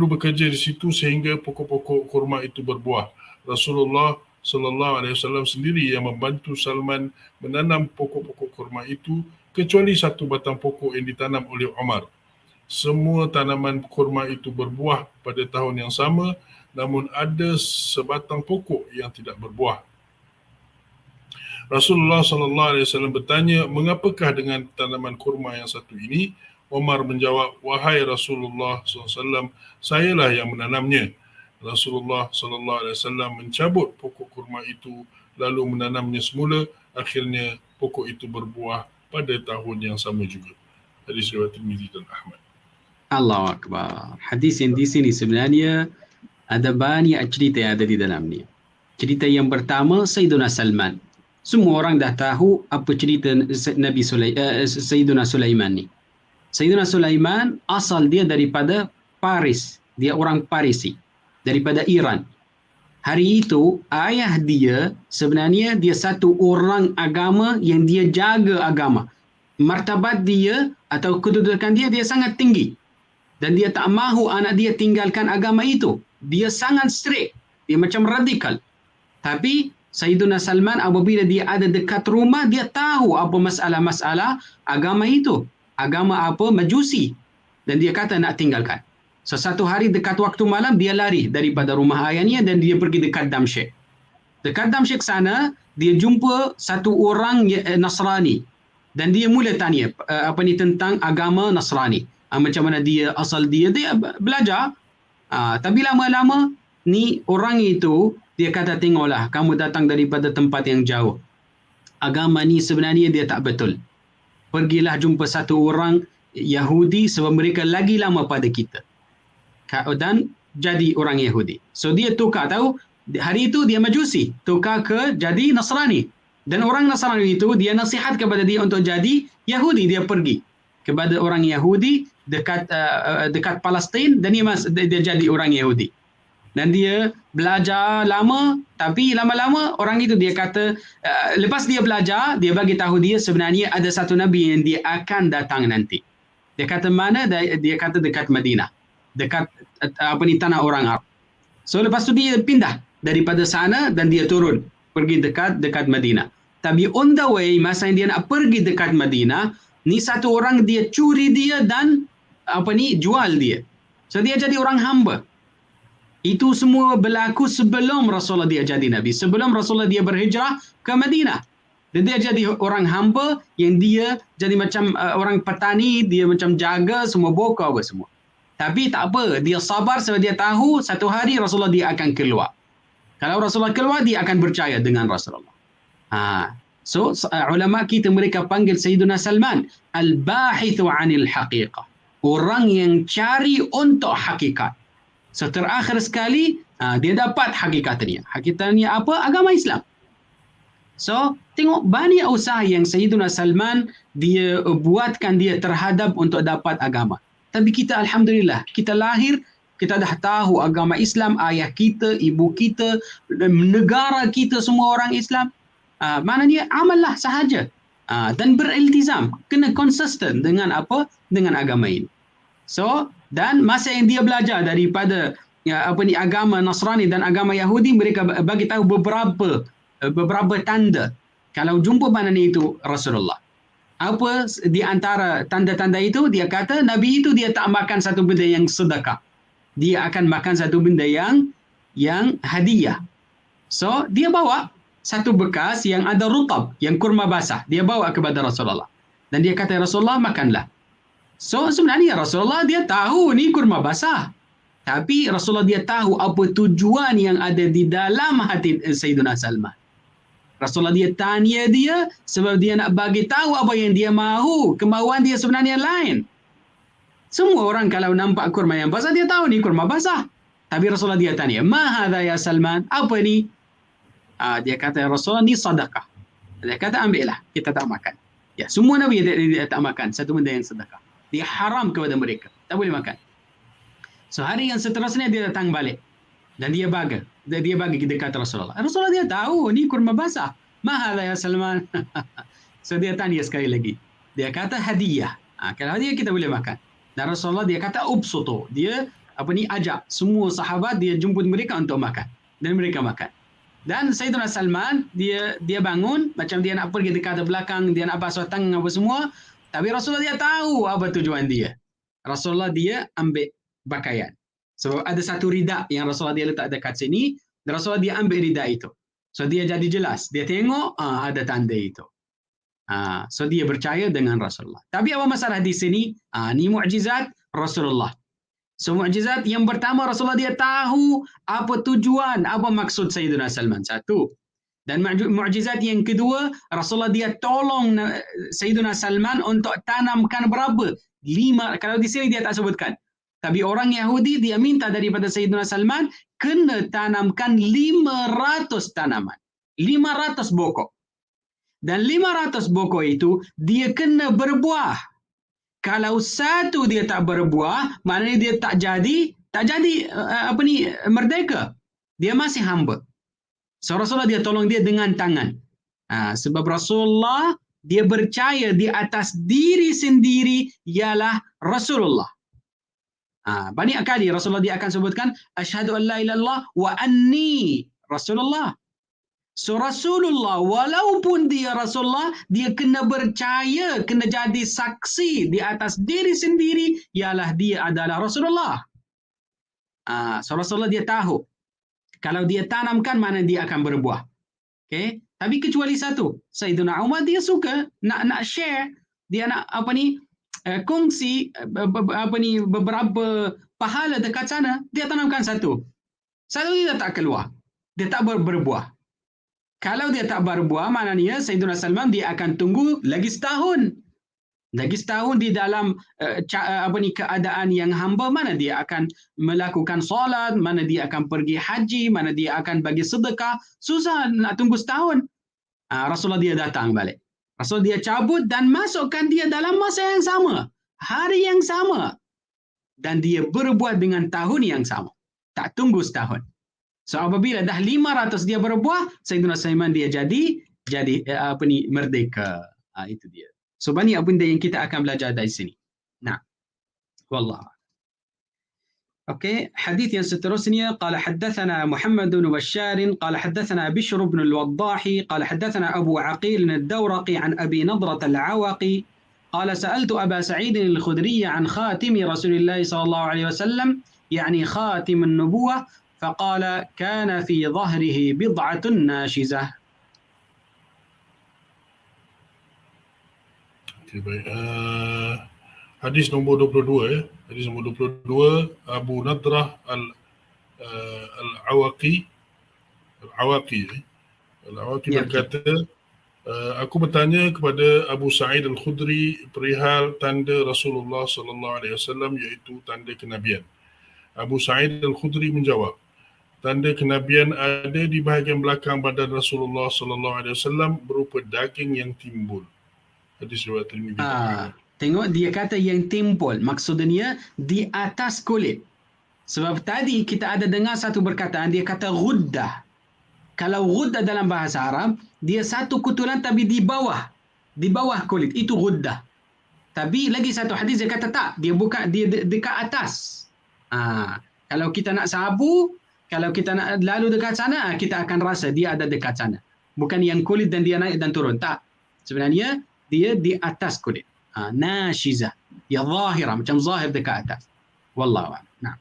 bekerja di situ sehingga pokok-pokok kurma itu berbuah. Rasulullah SAW sendiri yang membantu Salman menanam pokok-pokok kurma itu, kecuali satu batang pokok yang ditanam oleh Umar. Semua tanaman kurma itu berbuah pada tahun yang sama, namun ada sebatang pokok yang tidak berbuah. Rasulullah SAW bertanya, "Mengapakah dengan tanaman kurma yang satu ini?" Umar menjawab, "Wahai Rasulullah SAW, sayalah yang menanamnya." Rasulullah SAW mencabut pokok kurma itu lalu menanamnya semula. Akhirnya pokok itu berbuah pada tahun yang sama juga. Hadis riwayat Tirmizi dan Ahmad. Allahu Akbar. Hadis yang di sini sebenarnya ada banyak cerita yang ada di dalam ni. Cerita yang pertama, Sayyidina Salman. Semua orang dah tahu apa cerita Sayyidina Sulaiman ni. Sayyidina Sulaiman asal dia daripada Paris. Dia orang Parisi. Daripada Iran. Hari itu, ayah dia sebenarnya dia satu orang agama yang dia jaga agama. Martabat dia atau kedudukan dia sangat tinggi. Dan dia tak mahu anak dia tinggalkan agama itu. Dia sangat strict. Dia macam radikal. Tapi Sayyidina Salman apabila dia ada dekat rumah, dia tahu apa masalah-masalah agama itu. Agama apa? Majusi. Dan dia kata nak tinggalkan. Satu hari dekat waktu malam, dia lari daripada rumah ayahnya dan dia pergi dekat Damsyik. Dekat Damsyik sana, dia jumpa satu orang Nasrani. Dan dia mula tanya tentang agama Nasrani. Macam mana dia, asal dia belajar. Tapi lama-lama, ni orang itu, dia kata, "Tengoklah, kamu datang daripada tempat yang jauh. Agama ni sebenarnya dia tak betul. Pergilah jumpa satu orang Yahudi sebab mereka lagi lama pada kita. Dan jadi orang Yahudi." So dia tukar, tahu, hari itu dia Majusi, tukar ke jadi Nasrani. Dan orang Nasrani itu, dia nasihat kepada dia untuk jadi Yahudi. Dia pergi kepada orang Yahudi dekat Palestin dan dia jadi orang Yahudi. Dan dia belajar lama, tapi lama-lama orang itu dia kata, lepas dia belajar, dia bagi tahu dia sebenarnya ada satu Nabi yang dia akan datang nanti. Dia kata mana? Dia kata dekat Madinah. Dekat tanah orang Arab. So lepas tu dia pindah daripada sana dan dia turun pergi dekat Madinah. Tapi on the way, masa yang dia nak pergi dekat Madinah, ni satu orang dia curi dia dan jual dia. So dia jadi orang hamba. Itu semua berlaku sebelum Rasulullah dia jadi Nabi. Sebelum Rasulullah dia berhijrah ke Madinah. Dan dia jadi orang hamba yang dia jadi macam orang petani, dia macam jaga semua bokor apa semua. Tapi tak apa, dia sabar sebab dia tahu satu hari Rasulullah dia akan keluar. Kalau Rasulullah keluar, dia akan percaya dengan Rasulullah. So ulama kita mereka panggil Sayyidina Salman al-bahithu 'anil haqiqah. Orang yang cari untuk hakikat. So terakhir sekali dia dapat hakikatnya. Hakikatnya apa? Agama Islam. So tengok banyak usaha yang Sayyidina Salman dia buatkan dia terhadap untuk dapat agama. Tapi kita alhamdulillah, kita lahir kita dah tahu agama Islam, ayah kita, ibu kita, negara kita semua orang Islam. Maknanya amallah sahaja. Dan beriltizam, kena konsisten dengan apa? Dengan agama ini. So, dan masa yang dia belajar daripada agama Nasrani dan agama Yahudi, mereka bagi tahu beberapa tanda. Kalau jumpa mana ni itu Rasulullah. Apa di antara tanda-tanda itu? Dia kata Nabi itu dia tak makan satu benda yang sedekah. Dia akan makan satu benda yang hadiah. So, dia bawa satu bekas yang ada rutab, yang kurma basah. Dia bawa kepada Rasulullah. Dan dia kata, Rasulullah makanlah. So, sebenarnya Rasulullah dia tahu ni kurma basah. Tapi Rasulullah dia tahu apa tujuan yang ada di dalam hati Sayyidina Salman. Rasulullah dia tanya dia sebab dia nak bagi tahu apa yang dia mahu. Kemahuan dia sebenarnya lain. Semua orang kalau nampak kurma yang basah, dia tahu ni kurma basah. Tapi Rasulullah dia tanya, ma hadha ya Salman? Apa ni? Dia kata, Rasulullah ni sedekah. Dia kata, ambillah, kita tak makan. Ya, semua Nabi dia tak makan satu benda yang sedekah. Dia haram kepada mereka. Tak boleh makan. So, hari yang seterusnya dia datang balik. Dan dia bagi dekat Rasulullah. Rasulullah dia tahu, ni kurma basah. Ma hadha ya Salman? So, dia tanya sekali lagi. Dia kata, hadiah. Kalau hadiah, kita boleh makan. Dan Rasulullah dia kata, ubsutu. Dia, ajak semua sahabat, dia jemput mereka untuk makan. Dan mereka makan. Dan Sayyidina Salman, dia bangun, macam dia nak pergi dekat belakang, dia nak basuh tangan apa semua. Tapi Rasulullah dia tahu apa tujuan dia. Rasulullah dia ambil pakaian. Sebab ada satu rida yang Rasulullah dia letak dekat sini, dan Rasulullah dia ambil rida itu. So dia jadi jelas. Dia tengok, ada tanda itu. So dia percaya dengan Rasulullah. Tapi apa masalah di sini? Ni mukjizat Rasulullah. So mukjizat yang pertama, Rasulullah dia tahu apa tujuan, apa maksud Sayyidina Salman. Satu. Dan mukjizat yang kedua, Rasulullah dia tolong Sayyidina Salman untuk tanamkan berapa? 5. Kalau di sini dia tak sebutkan. Tapi orang Yahudi dia minta daripada Sayyidina Salman kena tanamkan 500 tanaman. 500 pokok. Dan 500 pokok itu dia kena berbuah. Kalau satu dia tak berbuah, maknanya dia tak jadi merdeka. Dia masih hamba. So Rasulullah dia tolong dia dengan tangan. Sebab Rasulullah dia percaya di atas diri sendiri ialah Rasulullah. Banyak kali Rasulullah dia akan sebutkan asyhadu an la ilaha illallah wa anni Rasulullah. So Rasulullah walaupun dia Rasulullah, dia kena percaya, kena jadi saksi di atas diri sendiri ialah dia adalah Rasulullah. So Rasulullah dia tahu kalau dia tanamkan mana dia akan berbuah. Okay? Tapi kecuali satu, Sayyidina Umar dia suka nak share, dia nak kongsi beberapa pahala dekat sana, dia tanamkan satu. Satu dia tak keluar. Dia tak berbuah. Kalau dia tak berbuah, maknanya Sayyidina Salman dia akan tunggu lagi setahun. Lagi setahun di dalam keadaan yang hamba, mana dia akan melakukan solat, mana dia akan pergi haji, mana dia akan bagi sedekah. Susah nak tunggu setahun. Rasulullah dia datang balik. Rasul dia cabut dan masukkan dia dalam masa yang sama. Hari yang sama. Dan dia berbuat dengan tahun yang sama. Tak tunggu setahun. So apabila dah 500 dia berbuah, Sayyidina Salman dia jadi merdeka. Itu dia. So banyak benda yang kita akan belajar dari sini. Nah. Wallah. Okay, hadis yang seterusnya qala haddathana Muhammad bin Bashar qala haddathana Bishr bin al-Waddah qala haddathana Abu Aqil ad-Dawraqi an Abi Nadrah al-Awaqi qala sa'altu Aba Sa'id al-Khudri an khatim Rasulillah sallallahu alaihi wasallam يعني خاتم النبوة فقال كان في ظهره بضعة ناشزة. Okay, baik. Hadis nombor 22 ya. Hadis nombor 22 Abu Nadrah Al-Awaqi Al-Awaqi Ya, betul. berkata, aku bertanya kepada Abu Sa'id Al-Khudri perihal tanda Rasulullah sallallahu alaihi wasallam iaitu tanda kenabian. Abu Sa'id Al-Khudri menjawab, tanda kenabian ada di bahagian belakang badan Rasulullah sallallahu alaihi wasallam berupa daging yang timbul. Hadis riwayat Tirmizi. Tengok dia kata yang timbul. Maksudnya di atas kulit. Sebab tadi kita ada dengar satu perkataan, dia kata ghuddah. Kalau ghuddah dalam bahasa Arab, dia satu kutulan tapi di bawah kulit. Itu ghuddah. Tapi lagi satu hadis dia kata tak, dia dekat atas. Kalau kita nak sabu, kalau kita nak lalu dekat sana, kita akan rasa dia ada dekat sana. Bukan yang kulit dan dia naik dan turun. Tak. Sebenarnya dia di atas kulit. Nashizah. Ya zahirah. Macam zahir dekat atas. Wallahu a'lam. Nah.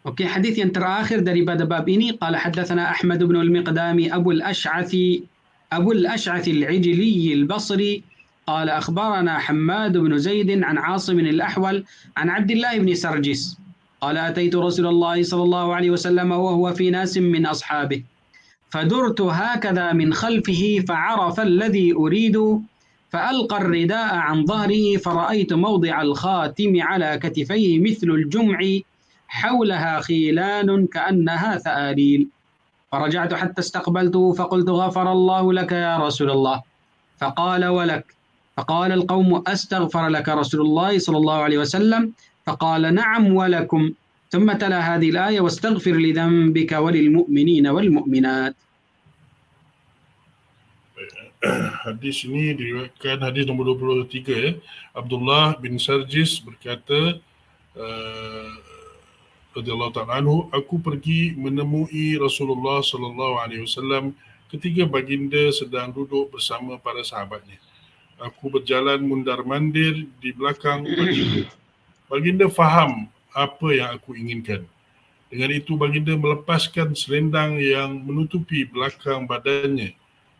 Okey, hadis yang terakhir daripada bab ini, qala haddatsana Ahmad bin al-Miqdami Abu al-Ash'ath al-Ijli al-Basri قال أخبرنا حماد بن زيد عن عاصم الأحول عن عبد الله بن سرجس قال أتيت رسول الله صلى الله عليه وسلم وهو في ناس من أصحابه فدرت هكذا من خلفه فعرف الذي أريد فألقى الرداء عن ظهره فرأيت موضع الخاتم على كتفيه مثل الجمع حولها خيلان كأنها ثآليل فرجعت حتى استقبلته فقلت غفر الله لك يا رسول الله فقال ولك فقال القوم أستغفر لك رسول الله صلى الله عليه وسلم فقال نعم ولكم ثم تلا هذه الآية واستغفر لذنبك وللمؤمنين والمؤمنات. Hadis ini diriwayatkan hadis nombor 23 ya. Abdullah bin Sarjis berkata radhiyallahu ta'ala anhu, aku pergi menemui Rasulullah sallallahu alaihi wasallam ketika baginda sedang duduk bersama para sahabatnya. Aku berjalan mundar-mandir di belakang baginda. Baginda faham apa yang aku inginkan. Dengan itu baginda melepaskan selendang yang menutupi belakang badannya.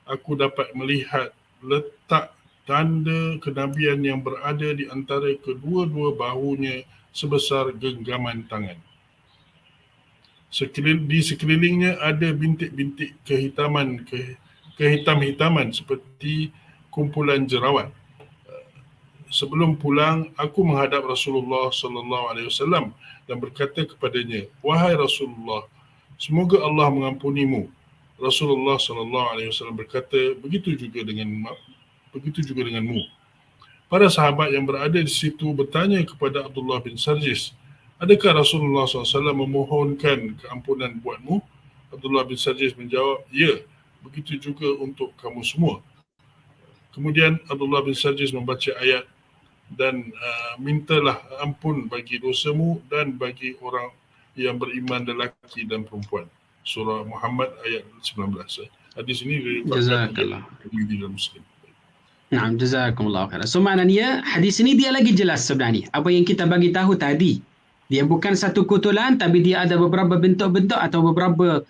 Aku dapat melihat letak tanda kenabian yang berada di antara kedua-dua bahunya sebesar genggaman tangan. Di sekelilingnya ada bintik-bintik kehitam-hitaman seperti kumpulan jerawat. Sebelum pulang, aku menghadap Rasulullah sallallahu alaihi wasallam dan berkata kepadanya, wahai Rasulullah, semoga Allah mengampunimu. Rasulullah sallallahu alaihi wasallam berkata, begitu juga denganmu. Para sahabat yang berada di situ bertanya kepada Abdullah bin Sarjis, adakah Rasulullah SAW memohonkan keampunan buatmu? Abdullah bin Sarjis menjawab, ya, begitu juga untuk kamu semua. Kemudian Abdullah bin Sarjis membaca ayat dan mintalah ampun bagi dosamu dan bagi orang yang beriman lelaki dan perempuan. Surah Muhammad ayat 19. Hadis ini diriwayatkan oleh Muslim. Naam, jazakumullah khairan. So maknanya hadis ini dia lagi jelas sebenarnya. Apa yang kita bagi tahu tadi, dia bukan satu kutulan tapi dia ada beberapa bentuk-bentuk atau beberapa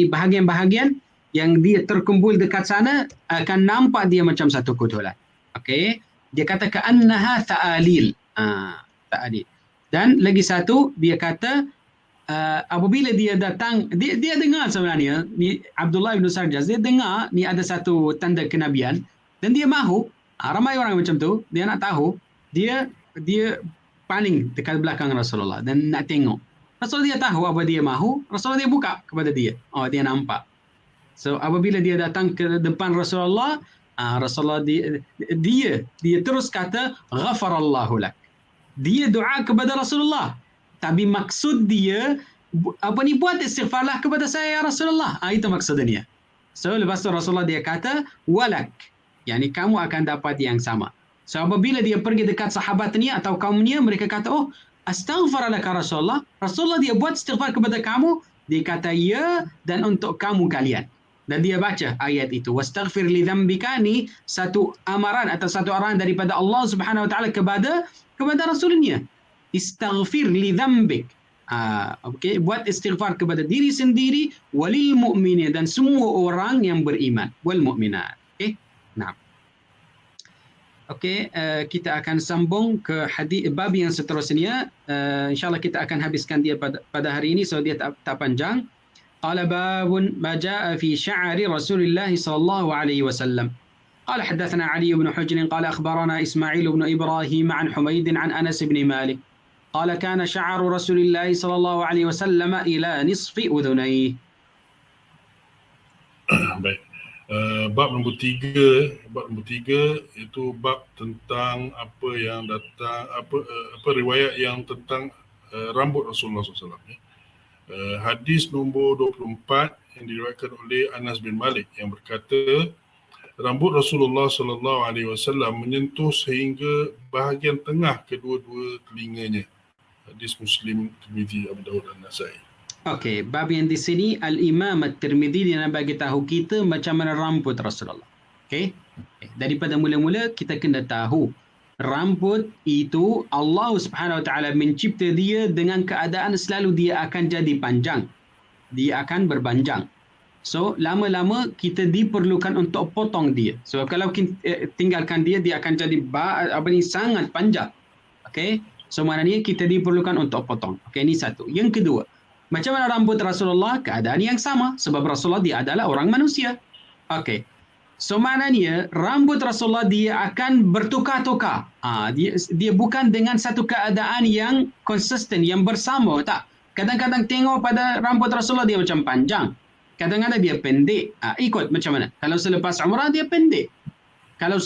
bahagian-bahagian yang dia terkumpul dekat sana, akan nampak dia macam satu kutulan. Okey, dia kata ka'annaha ta'alil. Ta'alil. Dan lagi satu dia kata apabila dia datang, dia dengar sebenarnya ni Abdullah bin Sarjas, dia dengar ni ada satu tanda kenabian dan dia mahu, ramai orang macam tu, dia nak tahu, dia paling dekat belakang Rasulullah dan nak tengok. Rasulullah dia tahu apa dia mahu, Rasulullah dia buka kepada dia. Oh, dia nampak. So apabila dia datang ke depan Rasulullah, Rasulullah dia terus kata ghafarallahu lak. Dia doa kepada Rasulullah. Tapi maksud dia buat istighfarlah kepada saya ya Rasulullah. Itu maksudnya. So lepas tu Rasulullah dia kata walak. Yani kamu akan dapat yang sama. So apabila dia pergi dekat sahabatnya atau kaumnya, mereka kata, oh astaghfar laka Rasulullah. Rasulullah dia buat istighfar kepada kamu. Dia kata ya, dan untuk kamu kalian. Dan dia baca ayat itu. Wastaghfir li dzambika, ni satu amaran atau satu arahan daripada Allah Subhanahu wa taala kepada Rasulnya. Istaghfir li dzambik. Okay, buat istighfar kepada diri sendiri, walil mu'minin, dan semua orang yang beriman, wal mu'minat. Okay? Nah. Okey, kita akan sambung ke hadis bab yang seterusnya. InsyaAllah kita akan habiskan dia pada hari ini, so dia tak panjang. Qala babun ma jaa fi sya'ri Rasulillah sallallahu alaihi wasallam. قال حدثنا علي بن حجر قال أخبرنا إسماعيل بن إبراهيم عن حميد عن أنس بن مالك قال كان شعر رسول الله صلى الله عليه وسلم إلى نصف أذنيه. Baik. Bab nombor 3 itu bab tentang apa yang datang, apa riwayat yang tentang rambut Rasulullah SAW. Hadis nombor 24 yang diriwayatkan oleh Anas bin Malik yang berkata, rambut Rasulullah SAW menyentuh sehingga bahagian tengah kedua-dua telinganya. Hadis Muslim, Tirmizi, Abu Dawud dan Nasai. Okey, bab yang di sini Al-Imam At-Tirmidzi dia nak bagi tahu kita macam mana rambut Rasulullah. Okey. Daripada mula-mula kita kena tahu rambut itu Allah Subhanahu Wa Taala mencipta dia dengan keadaan selalu dia akan jadi panjang. Dia akan berpanjang. So, lama-lama kita diperlukan untuk potong dia. Sebab kalau kita tinggalkan dia akan jadi sangat panjang. Okey. So, maknanya kita diperlukan untuk potong. Okey, ini satu. Yang kedua, macam mana rambut Rasulullah? Keadaan yang sama. Sebab Rasulullah dia adalah orang manusia. Okey. So maknanya rambut Rasulullah dia akan bertukar-tukar. Dia bukan dengan satu keadaan yang konsisten, yang bersama. Tak. Kadang-kadang tengok pada rambut Rasulullah dia macam panjang. Kadang-kadang dia pendek. Ikut macam mana. Kalau selepas umrah dia pendek. Kalau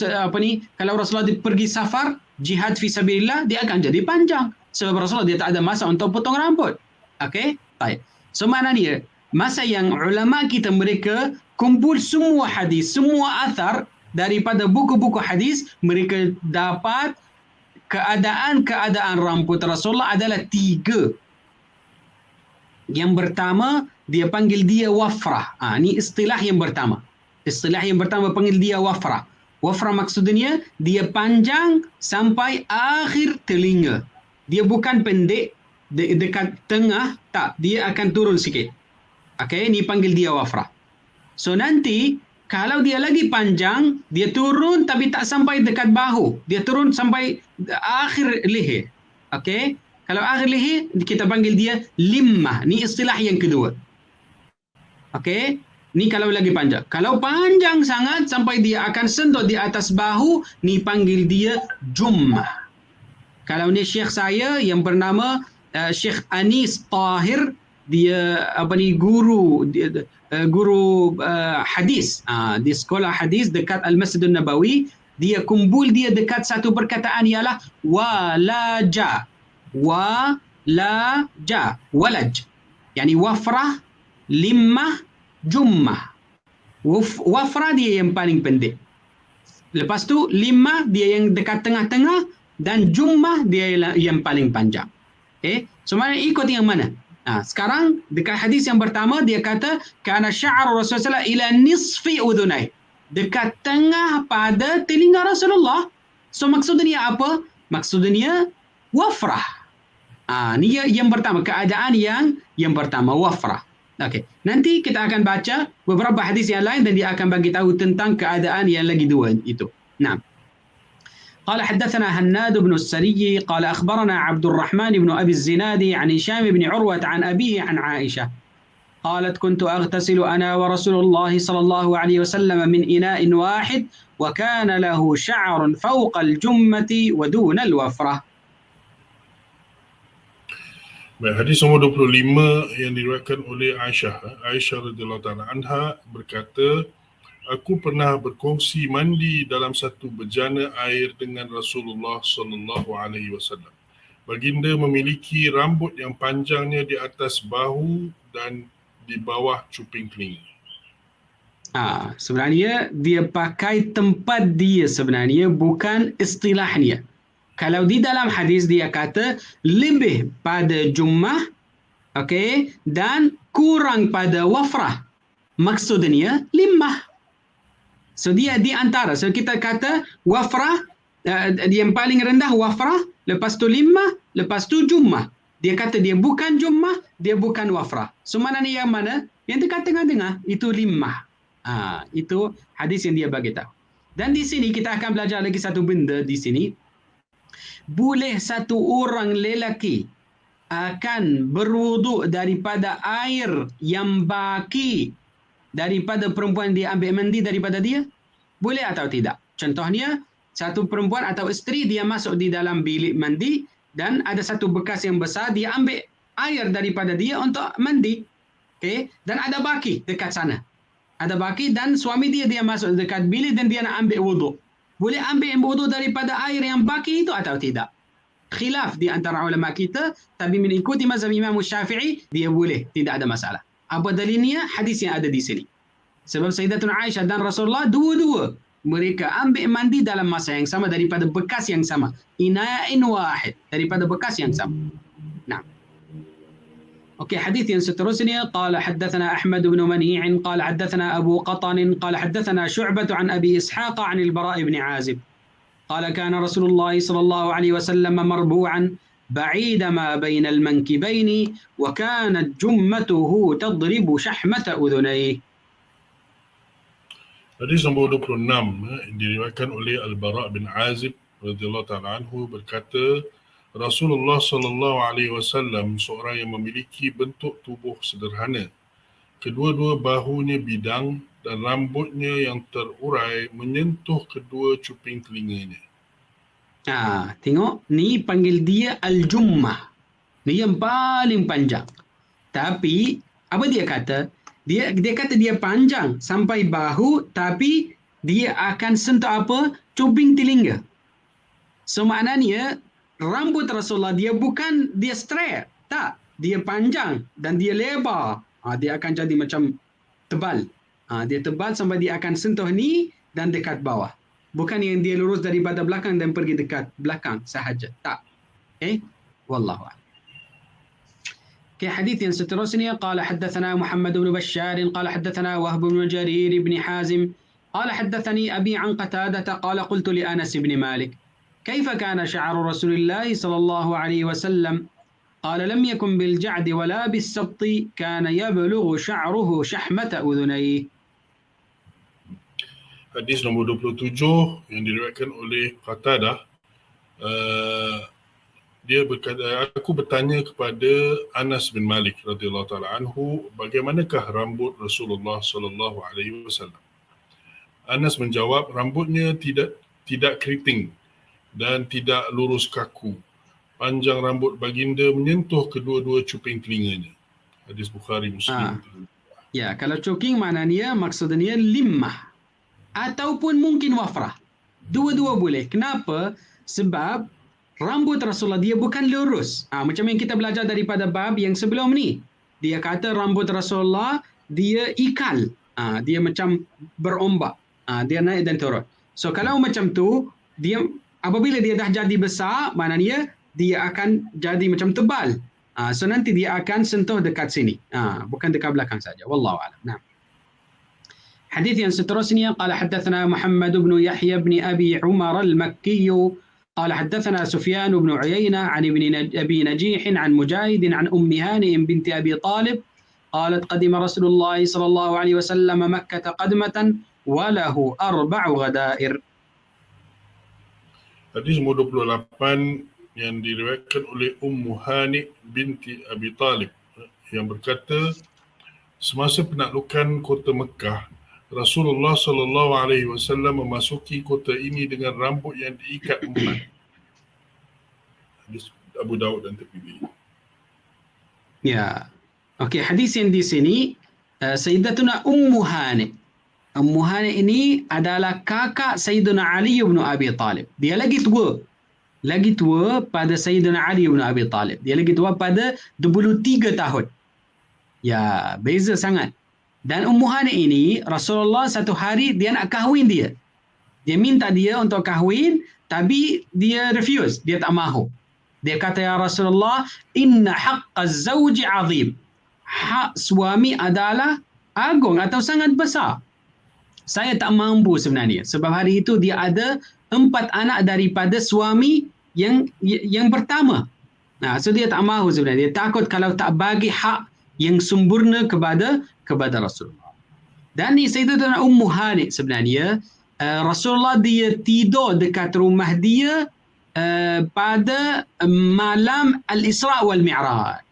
kalau Rasulullah dia pergi safar, jihad fi sabilillah, dia akan jadi panjang. Sebab Rasulullah dia tak ada masa untuk potong rambut. Okey? Baik. So maknanya masa yang ulama kita mereka kumpul semua hadis, semua athar daripada buku-buku hadis, mereka dapat keadaan-keadaan rambut Rasulullah adalah 3. Yang pertama, dia panggil dia wafrah. Ini istilah yang pertama. Istilah yang pertama panggil dia wafrah. Wafrah maksudnya dia panjang sampai akhir telinga. Dia bukan pendek dekat tengah, tak, dia akan turun sikit. Okey, ni panggil dia wafrah. So nanti kalau dia lagi panjang, dia turun tapi tak sampai dekat bahu. Dia turun sampai akhir leher. Okey, kalau akhir leher kita panggil dia limmah. Ni istilah yang kedua. Okey, ni kalau lagi panjang. Kalau panjang sangat sampai dia akan sentuh di atas bahu, ni panggil dia jummah. Kalau ni syekh saya yang bernama Syekh Anis Tahir, dia guru hadis di sekolah hadis dekat Al-Masjidun Nabawi. Dia kumpul dia dekat satu perkataan ialah walaja, walaj, yani wafrah, limmah, jummah. Wafrah dia yang paling pendek, lepas tu limmah dia yang dekat tengah-tengah, dan jummah dia yang paling panjang. So mana ikut yang mana? Sekarang dekat hadis yang pertama dia kata kana sya'ru Rasulullah ila nisfi udhunai, dekat tengah pada telinga Rasulullah. So maksudnya apa? Maksudnya wafrah. Ni yang pertama, keadaan yang pertama wafrah. Okey, nanti kita akan baca beberapa hadis yang lain dan dia akan bagi tahu tentang keadaan yang lagi dua itu. Nah, قال حدثنا هناد بن السري قال أخبرنا عبد الرحمن بن أبي الزناد عن هشام بن عروة عن أبيه عن عائشة قالت كنت أغتسل أنا ورسول الله صلى الله عليه وسلم من إناء واحد وكان له شعر فوق الجمة ودون الوفرة. Baik, hadis nombor 25 yang diriwayatkan oleh Aisyah radhiyallahu taala anha berkata, aku pernah berkongsi mandi dalam satu bejana air dengan Rasulullah sallallahu alaihi wasallam. Baginda memiliki rambut yang panjangnya di atas bahu dan di bawah cuping telinga. Sebenarnya dia pakai tempat dia sebenarnya, bukan istilahnya. Kalau di dalam hadis dia kata lebih pada jummah, okey, dan kurang pada wafrah. Maksudnya limmah. So dia di antara. So kita kata wafrah, yang paling rendah wafrah, lepas tu limmah, lepas tu jummah. Dia kata dia bukan jummah, dia bukan wafrah. So mana ni yang mana? Yang dekat tengah-tengah itu limmah. Itu hadis yang dia bagi tahu. Dan di sini kita akan belajar lagi satu benda di sini. Boleh satu orang lelaki akan berwuduk daripada air yang baki daripada perempuan dia ambil mandi daripada dia? Boleh atau tidak? Contohnya, satu perempuan atau isteri dia masuk di dalam bilik mandi dan ada satu bekas yang besar, dia ambil air daripada dia untuk mandi. Okay? Dan ada baki dekat sana. Ada baki dan suami dia masuk dekat bilik dan dia nak ambil wuduk. Boleh ambil wuduk daripada air yang baki itu atau tidak? Khilaf di antara ulama kita, tapi mengikuti mazhab Imam Syafi'i, dia boleh, tidak ada masalah. Apa dalilnya? Hadis yang ada di sini. Sebab Sayyidatuna Aisyah dan Rasulullah dua-dua mereka ambil mandi dalam masa yang sama daripada bekas yang sama. Ina'in wahid, daripada bekas yang sama. Nah. Okey, hadis yang seterusnya, qala haddatsana Ahmad bin Mani' qala haddatsana Abu Qatan qala haddatsana Syu'bah an Abi Ishaq an al-Bara' ibn Azib. قال كان رسول الله صلى الله عليه وسلم مربوعا بعيد ما بين المنكبين وكانت جمته تضرب شحمة أذنيه. Hadis nombor 26 diriwayatkan oleh Al-Bara' bin Azib radhiyallahu ta'ala anhu berkata, Rasulullah sallallahu alaihi wasallam seorang yang memiliki bentuk tubuh sederhana. Kedua-dua bahunya bidang dan rambutnya yang terurai menyentuh kedua cuping telinganya. Tengok, ni panggil dia Al-Jummah. Ni yang paling panjang. Tapi, apa dia kata? Dia kata dia panjang sampai bahu, tapi dia akan sentuh apa? Cuping telinga. So, maknanya, rambut Rasulullah dia bukan dia straight. Tak. Dia panjang dan dia lebar. Dia akan jadi macam tebal. Dia tebal sampai dia akan sentuh ni dan dekat bawah. Bukan yang dia lurus daripada belakang dan pergi dekat belakang sahaja. Tak. Wallahu a'lam. حديث سترسني قال حدثنا محمد بن بشار قال حدثنا وهب بن جرير بن حازم قال حدثني أبي عن قتادة قال قلت لأنس بن مالك كيف كان شعر رسول الله صلى الله عليه وسلم قال لم يكن بالجعد ولا بالسبط كان يبلغ شعره شحمة أذنيه. Hadis nombor 27 yang diriwayatkan oleh Qatadah, dia berkata, aku bertanya kepada Anas bin Malik radhiyallahu taala anhu, bagaimanakah rambut Rasulullah sallallahu alaihi wasallam? Anas menjawab, rambutnya tidak keriting dan tidak lurus kaku. Panjang rambut baginda menyentuh kedua-dua cuping telinganya. Hadis Bukhari Muslim. Ya, kalau cuping maknanya maksudnya limah ataupun mungkin wafrah. Dua-dua boleh. Kenapa? Sebab rambut Rasulullah dia bukan lurus. Macam yang kita belajar daripada bab yang sebelum ni. Dia kata rambut Rasulullah dia ikal. Dia macam berombak. Dia naik dan turun. So kalau macam tu, dia apabila dia dah jadi besar, maknanya dia akan jadi macam tebal. So nanti dia akan sentuh dekat sini. Bukan dekat belakang saja. Wallahu a'lam. Nah. Hadis yang seterusnya, qala haddatsana Muhammad bin Yahya bin Abi Umar al-Makki قال حدثنا سفيان بن عيينة عن ابن أبي نجيح عن مجاهد عن أم هانئ بنت أبي طالب قالت قدم رسول الله صلى الله عليه وسلم مكة قدمة وله 4 غدائر. Hadis nombor 28 yang diriwayatkan oleh Ummu Hani binti Abi Talib yang berkata, semasa penaklukan kota Mekah, Rasulullah sallallahu alaihi wasallam memasuki kota ini dengan rambut yang diikat 4. Hadis Abu Daud dan Tirmidzi. Ya. Okey, hadis yang di sini Sayyidatuna Ummu Hani. Ummu Hani ini adalah kakak Sayyidina Ali bin Abi Talib. Dia lagi tua. Lagi tua pada Sayyidina Ali bin Abi Talib. Dia lagi tua pada 23 tahun. Ya, beza sangat. Dan Ummu Hani ini, Rasulullah satu hari dia nak kahwin dia. Dia minta dia untuk kahwin, tapi dia refuse. Dia tak mahu. Dia kata, ya Rasulullah, inna haqqaz zawji azim. Hak suami adalah agung atau sangat besar. Saya tak mampu sebenarnya. Sebab hari itu dia ada 4 anak daripada suami yang pertama. So dia tak mahu sebenarnya. Dia takut kalau tak bagi hak yang sempurna kepada Rasulullah. Dan ni Sayyidatuna Ummu Hani sebenarnya Rasulullah dia tidur dekat rumah dia pada malam Al-Isra' wal Mi'raj.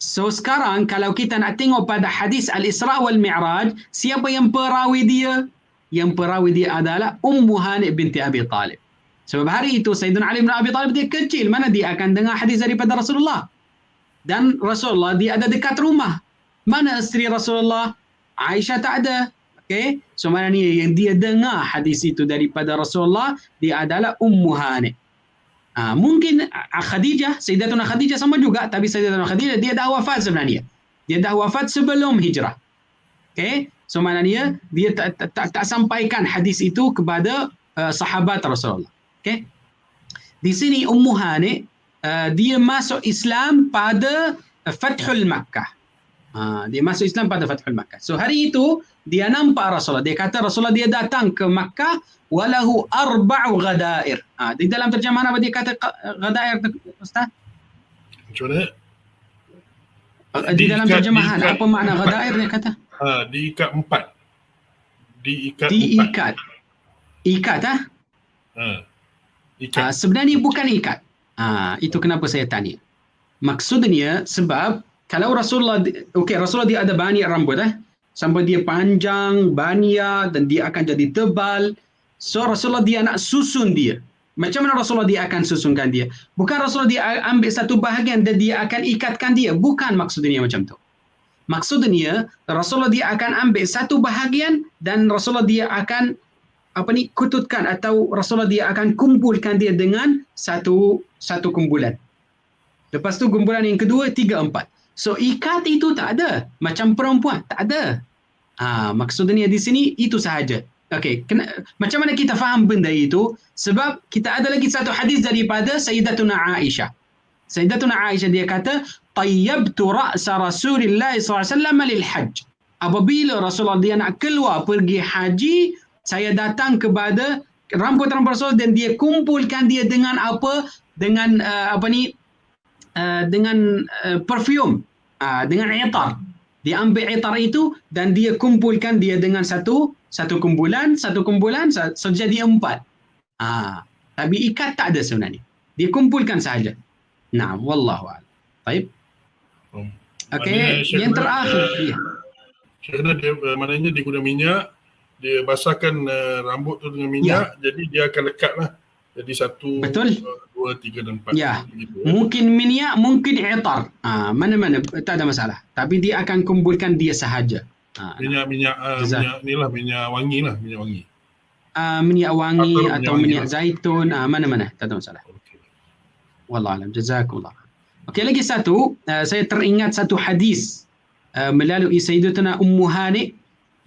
So sekarang kalau kita nak tengok pada hadis Al-Isra' wal Mi'raj, siapa yang perawi dia? Yang perawi dia adalah Ummu Hani binti Abi Talib. Sebab hari itu Sayyidina Ali bin Abi Talib dia kecil, mana dia akan dengar hadis daripada Rasulullah? Dan Rasulullah dia ada dekat rumah. Mana isteri Rasulullah? Aisyah tak ada. Okay? So mana ni yang dia dengar hadis itu daripada Rasulullah, dia adalah Ummu Hani. Mungkin Khadijah, Sayyidatuna Khadijah sama juga, tapi Sayyidatuna Khadijah dia dah wafat sebenarnya. Dia dah wafat sebelum hijrah. Okay? So maknanya dia tak sampaikan hadis itu kepada sahabat Rasulullah. Okay? Di sini Ummu Hani dia masuk Islam pada Fathul Makkah. Dia masuk Islam pada Fathul Makkah. So hari itu dia nampak Rasulullah. Dia kata Rasulullah dia datang ke Makkah walahu arba'u ghadair. Di dalam terjemahan apa dia kata ghadair, Ustaz? Macam mana? Di dalam terjemahan apa makna ghadair dia kata? Diikat 4. Diikat. Ikat Ikat. Sebenarnya bukan ikat. Itu kenapa saya tanya. Maksudnya sebab kalau Rasulullah dia ada banyak rambut sampai dia panjang, banyak dan dia akan jadi tebal. So Rasulullah dia nak susun dia. Macam mana Rasulullah dia akan susunkan dia? Bukan Rasulullah dia ambil satu bahagian dan dia akan ikatkan dia. Bukan maksudnya macam tu. Maksudnya Rasulullah dia akan ambil satu bahagian dan Rasulullah dia akan kututkan atau Rasulullah dia akan kumpulkan dia dengan satu kumpulan. Lepas tu kumpulan yang kedua, 3, 4. So ikat itu tak ada. Macam perempuan, tak ada. Maksudnya di sini itu sahaja. Okey, macam mana kita faham benda itu? Sebab kita ada lagi satu hadis daripada Sayyidatuna Aisyah. Sayyidatuna Aisyah dia kata, "Tayyabtu ra'sa Rasulillah SAW lil hajj." Apabila Rasulullah dia nak keluar pergi haji, saya datang kepada rambut-rambut Rasul dan dia kumpulkan dia dengan apa? Dengan dengan perfume, dengan itar. Dia ambil itar itu dan dia kumpulkan dia dengan satu kumpulan, so jadi 4. Tapi ikat tak ada sebenarnya. Dia kumpulkan sahaja. Nah, wallahu a'lam. Baik. Okey, yang terakhir. Kerana dia maknanya dia guna minyak, dia basahkan rambut tu dengan minyak, jadi dia akan lekatlah. Jadi 1, Betul. 2, 3 dan 4. Ya. Mungkin minyak, mungkin itar. Mana-mana tak ada masalah. Tapi dia akan kumpulkan dia sahaja. Minyak inilah minyak wangi. Minyak wangi atau atau minyak zaitun, mana-mana tak ada masalah. Okay. Wallahu a'lam. Jazakumullah. Okey, lagi satu, saya teringat satu hadis melalui Sayyidatuna Ummu Hani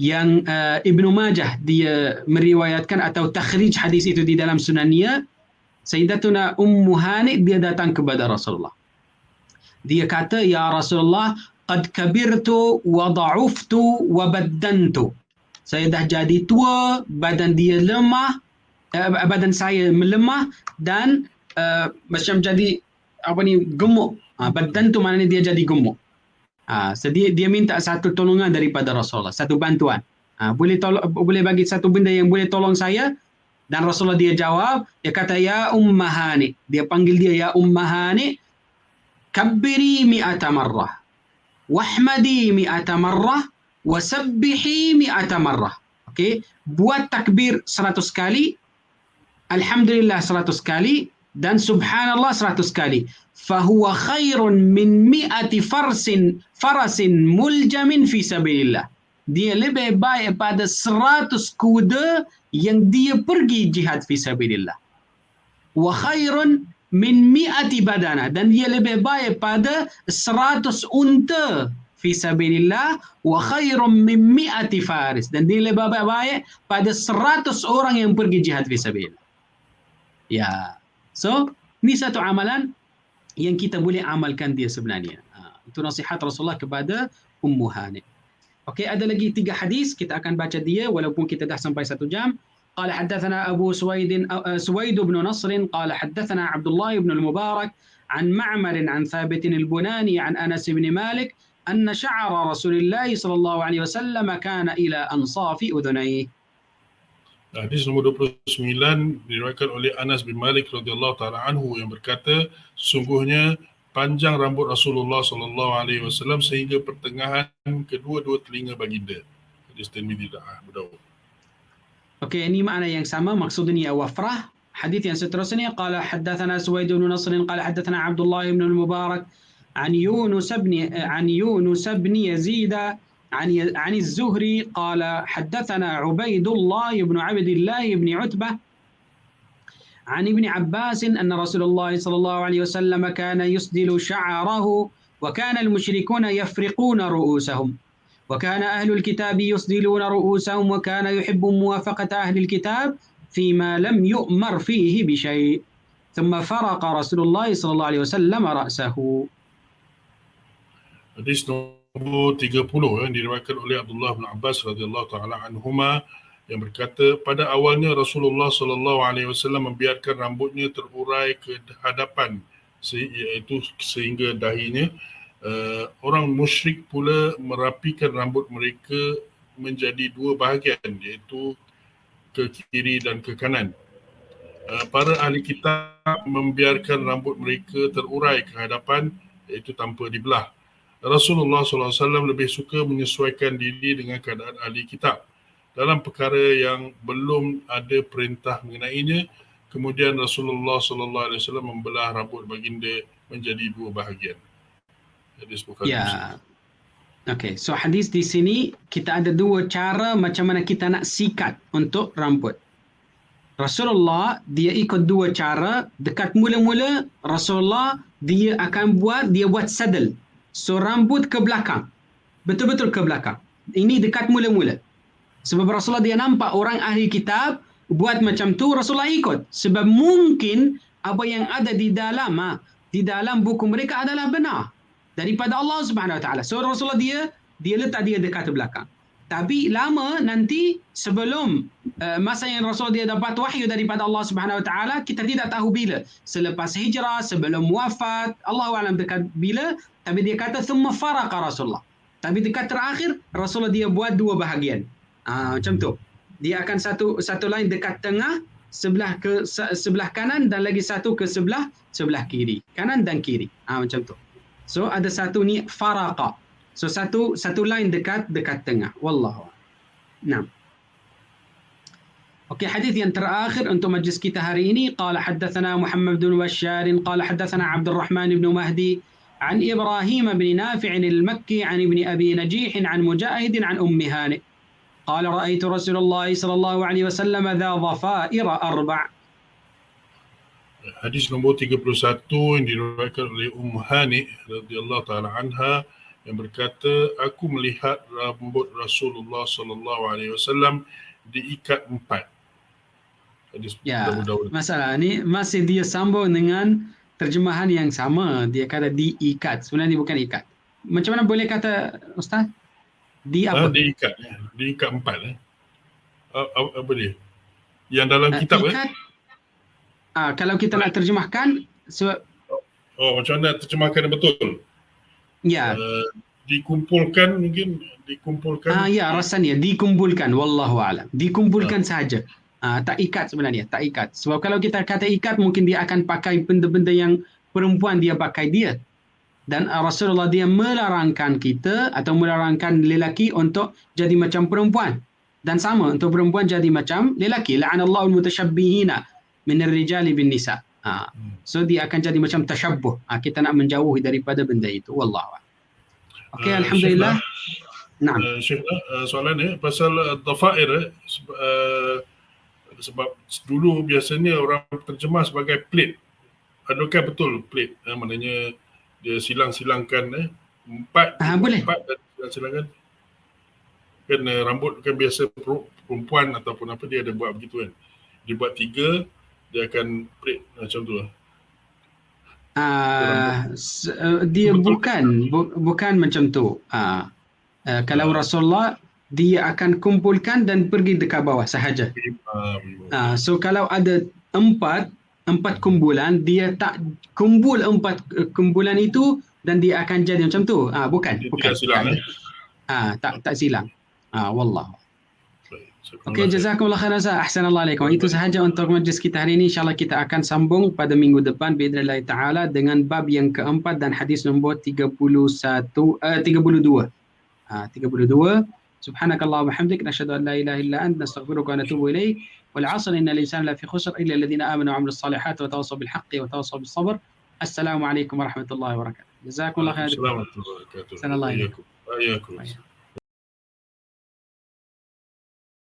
yang Ibnu Majah dia meriwayatkan atau takhrij hadis itu di dalam sunannya. Sayyidatuna Ummu Hani dia datang kepada Rasulullah. Dia kata, "Ya Rasulullah, qad kabirtu wa da'uftu wa baddantu." Saya dah jadi tua, badan badan saya melemah dan macam jadi gemuk. Badan tu maknanya dia jadi gemuk. So dia minta satu tolongan daripada Rasulullah, satu bantuan. Boleh bagi satu benda yang boleh tolong saya? Dan Rasulullah dia jawab, dia kata, "Ya Umma Hani." Dia panggil dia, "Ya Umma Hani, kabbiri 100 marrah, wahmadi 100 marrah, wasabbihi 100 marrah." Okey, buat takbir 100 kali, alhamdulillah 100 kali, dan subhanallah 100 kali. Fahuwa khairun min 100 farasin muljamin fi sabilillah. Dia lebih baik pada 100 kuda yang dia pergi jihad fi sabilillah. Wa khairun min 100 badana, dan dia lebih baik pada 100 unta fi sabilillah. Wa khairun min 100 faris, dan dia lebih baik pada 100 orang yang pergi jihad fi sabilillah. Ya. So, ni satu amalan yang kita boleh amalkan dia sebenarnya. Itu nasihat Rasulullah kepada Ummu Hani. Okey, ada lagi 3 hadis, kita akan baca dia walaupun kita dah sampai 1 jam. قال حدثنا سويد بن نصر قال حدثنا عبد الله بن المبارك عن معمر عن ثابت البناني عن أنس بن مالك أن شعر رسول الله صلى الله عليه وسلم كان إلى أنصاف أذنيه. Hadis nombor 29 diriwayatkan oleh Anas bin Malik radhiyallahu taala anhu yang berkata, sungguhnya panjang rambut Rasulullah sallallahu alaihi wasallam sehingga pertengahan kedua-dua telinga baginda. Hadis Tirmizi dan Abu Dawud. Okey, ini makna yang sama, maksudnya wafrah. Hadis yang seterusnya, qala haddatsana Suwaid bin Nasr qala haddatsana Abdullah bin Mubarak an Yunus bin Yazid عن الزهري قال حدثنا عبيد الله بن عبد الله بن عتبة عن ابن عباس أن رسول الله صلى الله عليه وسلم كان يسدل شعره وكان المشركون يفرقون رؤوسهم وكان أهل الكتاب يسدلون رؤوسهم وكان يحب موافقة أهل الكتاب فيما لم يؤمر فيه بشيء ثم فرق رسول الله صلى الله عليه وسلم رأسه. Hadis nombor 30 yang diriwayatkan oleh Abdullah bin Abbas radhiyallahu taala anhuma yang berkata, pada awalnya Rasulullah sallallahu alaihi wasallam membiarkan rambutnya terurai ke hadapan, iaitu sehingga dahinya. Orang musyrik pula merapikan rambut mereka menjadi dua bahagian, iaitu ke kiri dan ke kanan. Para ahli kitab membiarkan rambut mereka terurai ke hadapan, iaitu tanpa dibelah. Rasulullah SAW lebih suka menyesuaikan diri dengan keadaan ahli kitab dalam perkara yang belum ada perintah mengenainya. Kemudian Rasulullah SAW membelah rambut baginda menjadi dua bahagian. Hadis Bukhari. Ya. Okey, so hadis di sini kita ada dua cara macam mana kita nak sikat untuk rambut. Rasulullah dia ikut dua cara. Dekat mula-mula Rasulullah dia buat saddle. So rambut ke belakang. Betul-betul ke belakang. Ini dekat mula-mula. Sebab Rasulullah dia nampak orang ahli kitab buat macam tu, Rasulullah ikut. Sebab mungkin apa yang ada di dalam buku mereka adalah benar daripada Allah Subhanahu Wa Taala. So Rasulullah dia letak dia dekat belakang. Tapi lama nanti sebelum masa yang Rasul dia dapat wahyu daripada Allah Subhanahu Wa Taala, kita tidak tahu bila. Selepas hijrah, sebelum wafat, Allahu a'lam dekat bila. Tapi dia kata thumma faraqa Rasulullah. Tapi dekat terakhir Rasulullah dia buat dua bahagian. Macam tu. Dia akan satu line dekat tengah, sebelah kanan dan lagi satu ke sebelah kiri. Kanan dan kiri. Macam tu. So ada satu ni faraqa. So satu line dekat tengah. Wallahu. Naam. Okey, hadis yang terakhir untuk majlis kita hari ini, qala haddatsana Muhammad bin Bashar qala haddatsana Abdul Rahman bin Mahdi عن إبراهيم بن نافع المكي عن ابن أبي نجيح عن مجاهد عن أم هانئ قال رأيت رسول الله صلى الله عليه وسلم ذا ضفائر 4. Hadis nombor 31 yang diriwayatkan oleh Hani radhiyallahu taala anha yang berkata, aku melihat rambut Rasulullah sallallahu alaihi wasallam diikat 4. Hadis Abu Dawud. Masalah ni masih dia sambung dengan terjemahan yang sama. Dia kata diikat. Sebenarnya bukan ikat. Macam mana boleh kata Ustaz? Apa? Diikat. Diikat 4. Apa dia? Yang dalam kitab ikat, kalau kita nak terjemahkan macam mana terjemahkan betul? Ya. Dikumpulkan mungkin. Ya, rasanya dikumpulkan. Wallahu a'lam. Dikumpulkan saja. Tak ikat sebenarnya, tak ikat. Sebab kalau kita kata ikat, mungkin dia akan pakai benda-benda yang perempuan dia pakai dia. Dan Rasulullah dia melarangkan kita atau melarangkan lelaki untuk jadi macam perempuan. Dan sama untuk perempuan jadi macam lelaki. La'anallahu al-mutasyabbihina min ar-rijali bin nisa. So dia akan jadi macam tasyabbuh. Kita nak menjauhi daripada benda itu. Wallahu a'lam. Okey, alhamdulillah. Naam. Soalan pasal dhafair sebab dulu biasanya orang terjemah sebagai plate. Adakah betul plate? Maknanya dia silang-silangkan 4 boleh. 4 dan silang-silangkan. Kan rambut kan biasa perempuan ataupun apa dia ada buat begitu kan. Dia buat 3, dia akan plate macam tu. Dia bukan macam tu. Kalau Rasulullah dia akan kumpulkan dan pergi dekat bawah sahaja. So kalau ada 4 kumpulan, dia tak kumpul 4 kumpulan itu dan dia akan jadi macam tu. Bukan. Tidak silang. Tak silang. Wallah. Baik. Okey, jazakumullah khairan Ustaz. Ahsanallah alaikum. Itu sahaja untuk majlis kita hari ini. InsyaAllah kita akan sambung pada minggu depan biidznillah taala dengan bab yang keempat dan hadis nombor 32. 32. Subhanakallah wa bihamdik nasyhadu an la ilaha illa anta nastaghfiruka wa natubu ilaik. Wal 'asr innal insana lafi khusr illa alladhina amanu wa 'amilus salihati wa tawassaw bil haqqi wa tawassaw bis sabr. Assalamualaikum warahmatullahi wabarakatuh. Jazakumullah khairan. Assalamualaikum warahmatullahi wabarakatuh. Assalamualaikum. Waalaikumsalam.